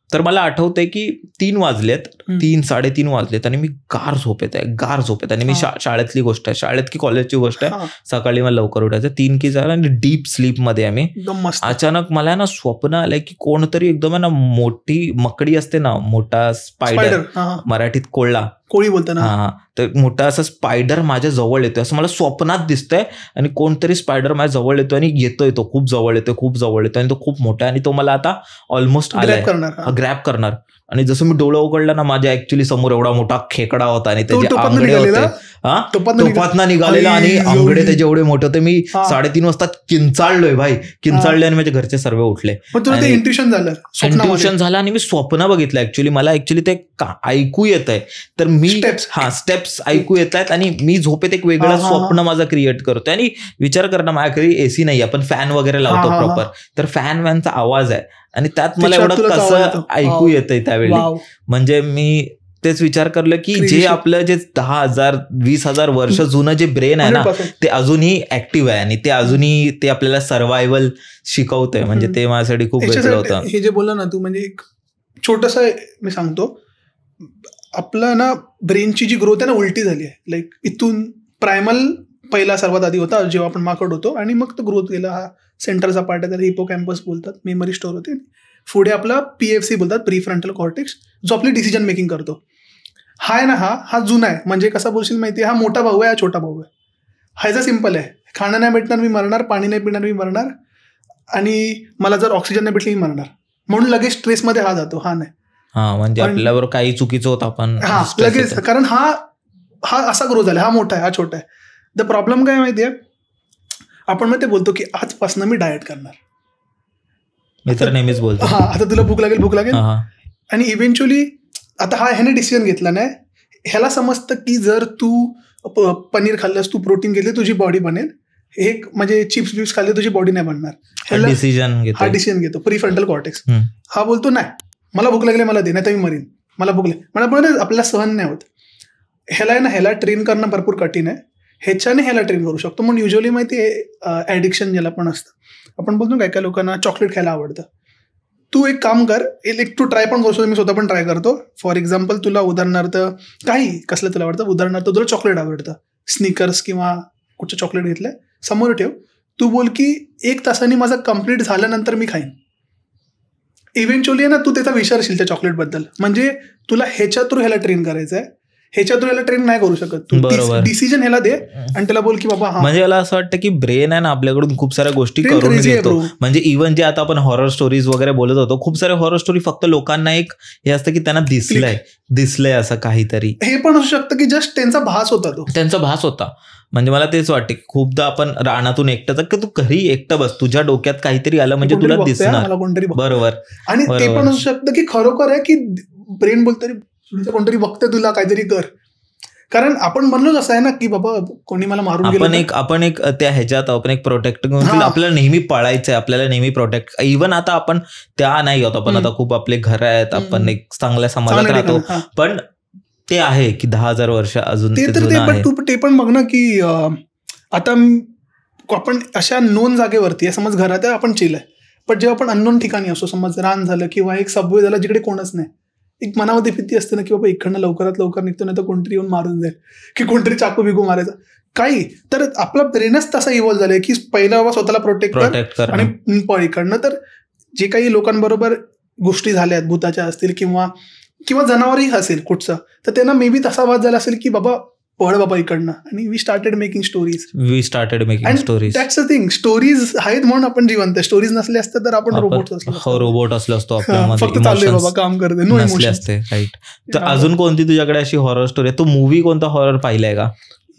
तर मला आठवतंय की 3 वाजलेत, 3-3:30 वाजलेत आणि मी गार झोपेत आहे. आणि मी शाळेतली गोष्ट आहे, शाळेत की कॉलेजची गोष्ट आहे. सकाळी मला लवकर उठायचं, 3 की झालं आणि डीप स्लीप मध्ये आम्ही. अचानक मला ना स्वप्न आलंय की कोणतरी एकदम ना मोठी मकडी असते ना, मोठा स्पायडर, मराठीत कोळी बोलताना, तर मोठा असा स्पायडर माझ्या जवळ येतोय असं मला स्वप्नात दिसतंय. आणि कोणतरी स्पायडर माझ्या जवळ येतोय आणि येतोय, तो खूप जवळ येतोय आणि तो खूप मोठा आहे आणि तो मला आता ऑलमोस्ट आलाय, ग्रॅब करणार. आणि जसं मी डोळं उघडलं ना, माझ्या ऍक्च्युली समोर एवढा मोठा खेकडा होता आणि त्याचे आंगडे होते, टोपातनं निघालेला आणि आंगडे त्याचे एवढे मोठे होते. मी 3:30 वाजता किंचाळलोय भाई, किंचाळले आणि माझे घरचे सर्व उठले. इंट्युशन झालं आणि मी स्वप्न बघितलं. ऍक्च्युली मला ते ऐकू येत आहे, तर मी स्टेप्स ऐकू येत आहेत आणि मी झोपेत एक वेगळं स्वप्न माझं क्रिएट करतोय. आणि विचार कर ना, माझ्याकडे एसी नाही, आपण फॅन वगैरे लावतो प्रॉपर, तर फॅनचा आवाज आहे आणि त्यात मला एवढं कसं ऐकू येतंय त्यावेळी. म्हणजे मी तेच विचार करलं की जे आपलं जे 10,000 20,000 वर्ष जुनं जे ब्रेन आहे ना, ते अजूनही ऍक्टिव्ह आहे आणि ते अजूनही ते आपल्याला सर्व्हायव्हल शिकवतंय. म्हणजे ते माझ्यासाठी खूप वेगळं होतं. हे जे बोललं ना तू, म्हणजे एक छोटंसं मी सांगतो, आपलं ना ब्रेनची जी ग्रोथ आहे ना उलटी झाली आहे. लाईक इथून प्रायमल पहिला सर्वात आधी होता जेव्हा आपण माकड होतो, आणि मग तो ग्रोथ गेला. हा सेंटरचा पार्ट आहे, त्याला हिपोकॅम्पस बोलतात, मेमरी स्टोअर होते. पुढे आपला PFC बोलतात, प्रीफ्रंटल कॉर्टेक्स, जो आपली डिसिजन मेकिंग करतो. हा आहे ना, हा जुना आहे. म्हणजे कसा बोलशील माहिती आहे, हा मोठा भाऊ आहे, हा छोटा भाऊ आहे. ह्याचा सिम्पल आहे, खाणं नाही भेटणार मी मरणार, पाणी नाही पिणार मी मरणार, आणि मला जर ऑक्सिजन नाही भेटली मी मरणार, म्हणून लगेच स्ट्रेसमध्ये हा जातो. हा नाही, म्हणजे आपल्यावर काही चुकीचं होतं आपण लगेच, कारण हा असा ग्रो झाला, हा मोठा आहे, हा छोटा आहे. द प्रॉब्लेम काय माहिती आहे, आपण मग ते बोलतो की आजपासून मी डाएट करणार, मी तर नेहमीच बोलतो. आता तुला भूक लागेल, आणि इव्हेंच्युअली आता ह्याने डिसिजन घेतला नाही. ह्याला समजतं की जर तू पनीर खाल्लंस, तू प्रोटीन घेतले, तुझी बॉडी बनेल. हे म्हणजे चिप्स बिप्स खाल्ले, तुझी बॉडी नाही बनणार. हा डिसिजन घेतो प्रीफ्रंटल कॉर्टेक्स. हा बोलतो नाही, मला भूक लागली, मला दे, नाही तर मी मरीन, मला भूक लागली. मला आपल्याला सहन नाही होत. ह्याला ट्रेन करणं भरपूर कठीण आहे. ह्याच्याने ह्याला ट्रेन करू शकतो. म्हणून युजली माहिती आहे, ॲडिक्शन ज्याला पण असतं, आपण बोलतो काय लोकांना चॉकलेट खायला आवडतं. तू एक काम कर, तू ट्राय पण करू शकतो. मी स्वतः पण ट्राय करतो. फॉर एक्झाम्पल, तुला उदाहरणार्थ कसलं तुला आवडतं, उदाहरणार्थ तुला चॉकलेट आवडतं, स्निकर्स किंवा कुठचं चॉकलेट घेतलंय, समोर ठेव. तू बोल की 1 तासाने माझं कम्प्लीट झाल्यानंतर मी खाईन. इव्हेंच्युअली ना तू त्याचा विचारशील त्या चॉकलेटबद्दल. म्हणजे तुला ह्याच्या थ्रू ह्याला ट्रेन करायचं आहे, ह्याच्या थ्रू ह्याला ट्रेन नाही करू शकत. तू डिसिजन ह्याला दे आणि त्याला बोल की बाबा. म्हणजे मला असं वाटतं की ब्रेन आहे ना आपल्याकडून खूप साऱ्या गोष्टी करून घेतो. म्हणजे इव्हन जे आता आपण हॉरर स्टोरीज वगैरे बोलत होतो, खूप सारे हॉरर स्टोरी फक्त लोकांना एक हे असतं की त्यांना दिसलंय असं काहीतरी. हे पण असू शकतं की जस्ट त्यांचा भास होता. म्हणजे मला तेच वाटते की खूपदा आपण रानातून एकटं, की तू घरी एकटं बस, तुझ्या डोक्यात काहीतरी आलं म्हणजे तुला दिसणार. बरोबर. आणि ते पण असू शकतं की खरोखर आहे की ब्रेन बोलतोय कोणतरी बघतंय तुला, काहीतरी कर. कारण आपण म्हणलोच असं आहे ना की बाबा कोणी मला मारून गेलं, आपण एक त्या ह्याच्यात आपण एक प्रोटेक्ट करून आपल्याला नेहमी पळायचंय, आपल्याला नेहमी प्रोटेक्ट. इव्हन आता आपण त्या नाही होत, आपण आता खूप आपले घर आहेत, आपण एक चांगल्या समाजात राहतो, पण ते आहे की 10,000 वर्ष अजून ते पण बघ ना की आता आपण अशा नोन जागेवरती, समज घरात आहे, आपण चिल आहे, पण जेव्हा आपण अननोन ठिकाणी असतो, समज रान झालं किंवा एक सबवे झाला जिकडे कोणच नाही, एक मनामध्ये भीती असते ना की बाबा इकडनं लवकरात लवकर निघतो, नाही तर कोणतरी येऊन मारून जाईल, की कोणतरी चाकू बिकू मारायचा काही. तर आपला ब्रेनच तसा इव्हॉल्व्ह झालाय की पहिला बाबा स्वतःला प्रोटेक्ट कर आणि पळ इकडनं. तर जे काही लोकांबरोबर गोष्टी झाल्यात, भूताच्या असतील किंवा जनावरही असेल कुठचं, तर त्यांना मे बी तसा वाद झाला असेल की बाबा पळ बाबा इकडनं, आणि we started making stories. That's a thing. Stories आहेत म्हणून आपण जिवंत. स्टोरीज नसले असते तर आपण रोबोट असलो असतो, फक्त चाललंय बाबा काम करते, नो इमोशन असते. राईट. तर अजून कोणती तुझ्याकडे अशी हॉरर स्टोरी? तो मूवी कोणता हॉरर पाहिलाय का?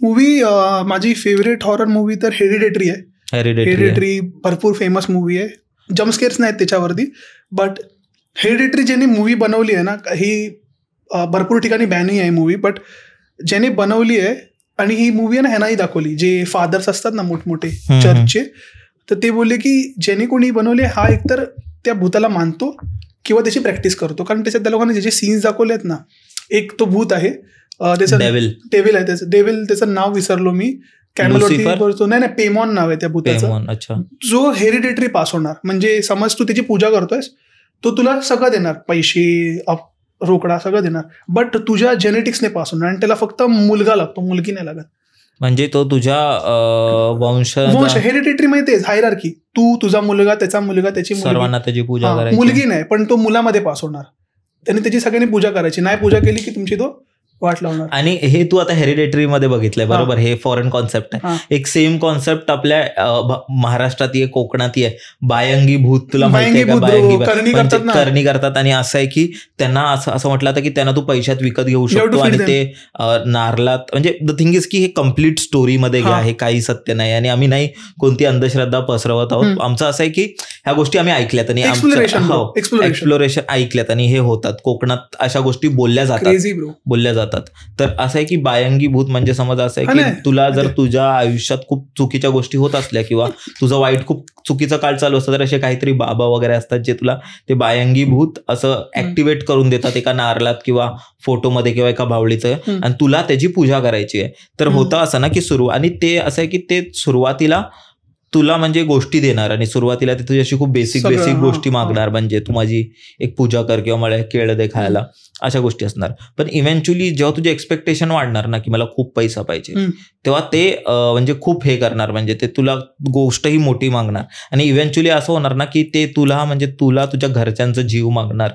मूवी माझी फेवरेट हॉरर मूवी तर हेरिडेटरी आहे. हेरिडेटरी भरपूर फेमस मूवी आहे. जम्पस्केअर्स नाहीत त्याच्यावरती, बट हेरिडेटरी ज्यांनी मूवी बनवली आहे ना, ही भरपूर ठिकाणी बॅनही आहे मूवी, बट ज्याने बनवली आहे आणि ही मूवी आहे ना ह्यानाही दाखवली, जे फादर्स असतात ना मोठमोठे चर्चचे, तर ते बोलले की ज्याने कोणी बनवले हा एकतर त्या भूताला मानतो किंवा त्याची प्रॅक्टिस करतो. कारण त्याच्यात त्या लोकांनी जे सीन्स दाखवले आहेत ना, एक तो भूत आहे, त्याचं डेव्हिल आहे, त्याचं नाव विसरलो मी, कॅमेलवरती नाही पेमॉन नाव आहे त्या भूताचं, जो हेरिडेटरी पास होणार. म्हणजे समज तू त्याची पूजा करतोयस, तो तुला सगळं देणार, पैसे रोकडा सगळं देणार, बट तुझ्या जेनेटिक्सने पास होणार आणि त्याला फक्त मुलगा लागतो, मुलगी नाही लागत. म्हणजे तो तुझ्या वंश हेरिडेटरी माहिती आहे, हायरार्की. तू, तुझा मुलगा, त्याचा मुलगा, त्याची सर्वांना त्याची पूजा करायची. मुलगी नाही, पण तो मुलामध्ये पास होणार. त्याने त्याची सगळ्यांनी पूजा करायची. नाही पूजा केली की तुमची तो वाट लावणार. आणि हे तू आता हेरिडेटरी मध्ये बघितलंय बरोबर, हे फॉरेन कॉन्सेप्ट आहे. एक सेम कॉन्सेप्ट आपल्या महाराष्ट्रात आहे, कोकणात आहे, बायंगी भूत. तुला माहिती आहे का बायंगी करणी करतात. आणि असं आहे की त्यांना असं म्हटलं होतं की त्यांना तू पैशात विकत घेऊ शकतो आणि ते नारलात, म्हणजे द थिंग इज की हे कम्प्लीट स्टोरीमध्ये घ्या, हे काही सत्य नाही. आणि आम्ही नाही कोणती अंधश्रद्धा पसरवत आहोत. आमचं असं आहे की ह्या गोष्टी आम्ही ऐकल्यात आणि एक्सप्लोरेशन ऐकल्यात आणि हे होतात. कोकणात अशा गोष्टी बोलल्या जातात. तर असं आहे की बायंगी भूत म्हणजे समज असं आहे की तुला जर तुझ्या आयुष्यात खूप चुकीच्या गोष्टी होत असल्या किंवा तुझं वाईट खूप चुकीचा काळ चालू असतं, तर असे काहीतरी बाबा वगैरे असतात जे तुला ते बायंगी भूत असं ऍक्टिव्हेट करून देतात एका नारलात किंवा फोटोमध्ये किंवा एका बावळीचं, आणि तुला त्याची पूजा करायची आहे. तर होतं असं ना की आणि ते असं आहे की ते सुरुवातीला तुला म्हणजे गोष्टी देणार आणि सुरुवातीला ते तुझ्याशी खूप बेसिक गोष्टी मागणार, म्हणजे तू माझी एक पूजा कर किंवा मला केळं दे खायला, अशा गोष्टी असणार. पण इव्हेंच्युअली जेव्हा तुझे एक्सपेक्टेशन वाढणार ना की मला खूप पैसा पाहिजे, तेव्हा ते म्हणजे खूप हे करणार, म्हणजे ते तुला गोष्टही मोठी मागणार. आणि इव्हेंच्युअली असं होणार ना की ते तुला म्हणजे तुला तुझ्या घरच्यांचा जीव मागणार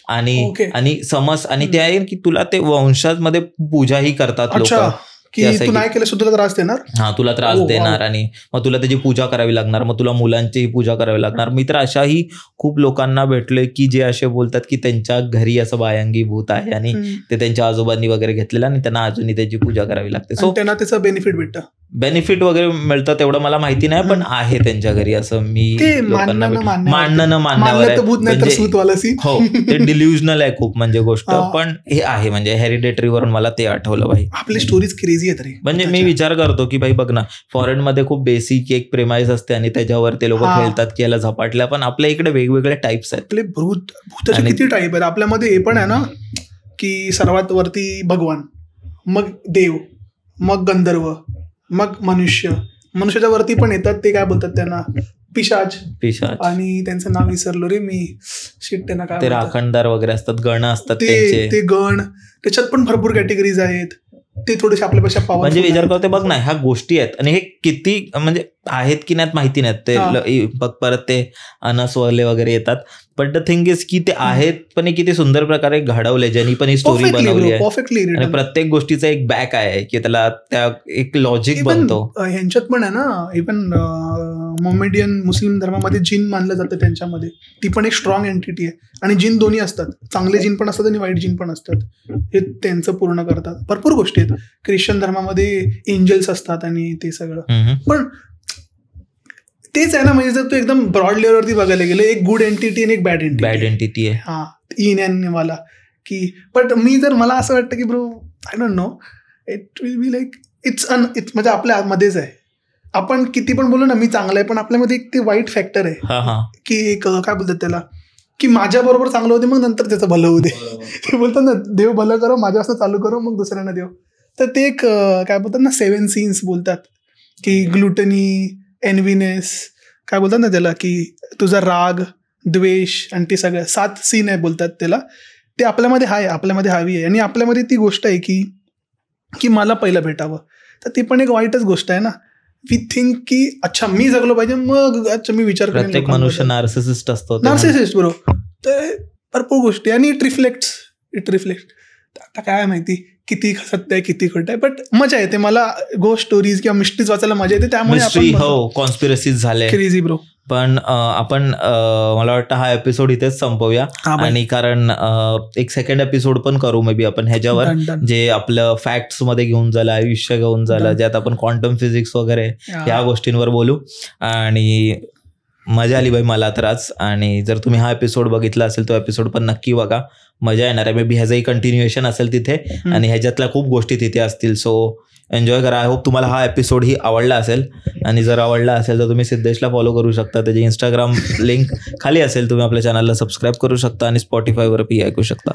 आणि समज, आणि ते आहे की तुला ते वंशामध्ये पूजाही करतात लोक की तू नाही केलं सुद्धा त्रास देणार. हा, तुला त्रास देणार आणि मग तुला त्याची पूजा करावी लागणार, मग तुला मुलांचीही पूजा करावी लागणार. मी तर अशाही खूप लोकांना भेटलोय की जे असे बोलतात की त्यांच्या घरी असं बायंगी भूत आहे आणि ते त्यांच्या आजोबांनी वगैरे घेतलेलं आणि त्यांना अजूनही त्याची पूजा करावी लागते. सो त्यांना त्याचं बेनिफिट वगैरे मिळतं, तेवढं मला माहिती नाही, पण आहे त्यांच्या घरी असं. मी मानणं न मानण्यावर आहे, हो ते डिल्युजनल आहे खूप म्हणजे गोष्ट, पण हे आहे म्हणजे हेरिडेटरीवरून मला ते आठवलं भाई. आपली स्टोरीज क्रेझी आहे तरी. म्हणजे मी विचार करतो की भाई बघ ना, फॉरेन मध्ये खूप बेसिक एक प्रेमाइज असते आणि त्याच्यावर ते लोक खेळतात की याला झपाटल्या, पण आपल्या इकडे वेगवेगळे टाइप्स आहेत. आपले भूताचे किती टाईप आहेत आपल्यामध्ये. हे पण आहे ना की सर्वात वरती भगवान, मग देव, मग गंधर्व, मग मनुष्याच्या वरती पण येतात ते काय बोलतात त्यांना, पिशाच, आणि त्यांचं नाव विसरलो रे मी, शिट त्यांना काय, ते राखणदार वगैरे असतात, गण असतात ते गण. त्याच्यात पण भरपूर कॅटेगरीज आहेत, ते थोडेसे आपल्यापेक्षा पावर. म्हणजे विचार करते बघ ना, ह्या गोष्टी आहेत आणि हे किती म्हणजे आहेत की नाहीत माहिती नाहीत. ते परत ते अनसवरले वगैरे येतात, बट द थिंग इज की ते आहेत, पण किती सुंदर प्रकारे घडवले ज्यांनी पण ही स्टोरी बनवली आहे. आणि प्रत्येक गोष्टीचा एक बॅक आहे की त्याला त्या एक लॉजिक बनतो. ह्यांच्यात पण आहे ना, इव्हन मोमेडियन मुस्लिम धर्मामध्ये जिन मानलं जातं, त्यांच्यामध्ये ती पण एक स्ट्रॉंग एंटिटी आहे. आणि जिन दोन्ही असतात, चांगले जिन पण असतात आणि वाईट जिन पण असतात, हे त्यांचं पूर्ण करतात. भरपूर गोष्टी आहेत. ख्रिश्चन धर्मामध्ये एंजल्स असतात आणि ते सगळं. पण तेच आहे ना, म्हणजे जर तू एकदम ब्रॉड लेवलवरती बघायला गेलं, एक गुड एंटिटी आणि एक बॅड एंटिटी आहे. हा, इन अँड वाला की. बट मी जर मला असं वाटतं की bro, I don't know, it will be like it's म्हणजे आपल्या आतमध्येच आहे. आपण किती पण बोलू ना मी चांगलं आहे, पण आपल्यामध्ये एक ते वाईट फॅक्टर आहे की एक काय बोलतात त्याला, की माझ्या बरोबर चांगलं होते मग नंतर त्याचं भलं होते. ते बोलतात ना, देव भलं करो, माझ्यापासून चालू करो मग दुसऱ्यांना देव. तर ते एक काय बोलतात ना, 7 सीन्स बोलतात की ग्लुटनी, एनविनेस, काय बोलतात ना त्याला, की तुझा राग, द्वेष आणि ते सगळं 7 सीन आहे बोलतात त्याला. ते आपल्यामध्ये आहे, आपल्यामध्ये हवी आहे. आणि आपल्यामध्ये ती गोष्ट आहे की मला पहिलं भेटावं, तर ती पण एक वाईटच गोष्ट आहे ना. वी थिंक की अच्छा मी जगलो पाहिजे, मग अच्छा मी विचार करेन. प्रत्येक मनुष्य नार्सिसिस्ट असतो, नार्सिसिस्ट बरोबर. तर भरपूर गोष्टी आणि इट रिफ्लेक्ट. आता काय माहिती किती सत्य आहे किती खोटं आहे, बट मजा येते मला. गोष्ट स्टोरीज किंवा मिस्ट्रीज वाचायला मजा येते, त्यामुळे कॉन्स्पिरसीज झाले क्रेझी ब्रो. पण आपण मला वाटतं हा एपिसोड इथेच संपवूया. आणि कारण एक सेकंड एपिसोड पण करू मे बी आपण ह्याच्यावर, जे आपलं फॅक्ट्स मध्ये घेऊन झालं, आयुष्य घेऊन झालं, ज्यात आपण क्वांटम फिजिक्स वगैरे या गोष्टींवर बोलू. आणि मजा आली बाई मला तर आज. आणि जर तुम्ही हा एपिसोड बघितला असेल तो एपिसोड पण नक्की बघा, मजा येणार आहे. मे बी ह्याचंही कंटिन्युएशन असेल तिथे आणि ह्याच्यातल्या खूप गोष्टी तिथे असतील. सो एन्जॉय करा. आय होप तुम्हाला हा एपिसोड ही आवडला असेल. आणि जर आवडला असेल तर तुम्ही सिद्धेशला फॉलो करू शकता, त्याची इंस्टाग्राम लिंक खाली असेल. तुम्ही आपल्या चॅनलला सबस्क्राईब करू शकता आणि स्पॉटिफायवरही ऐकू शकता.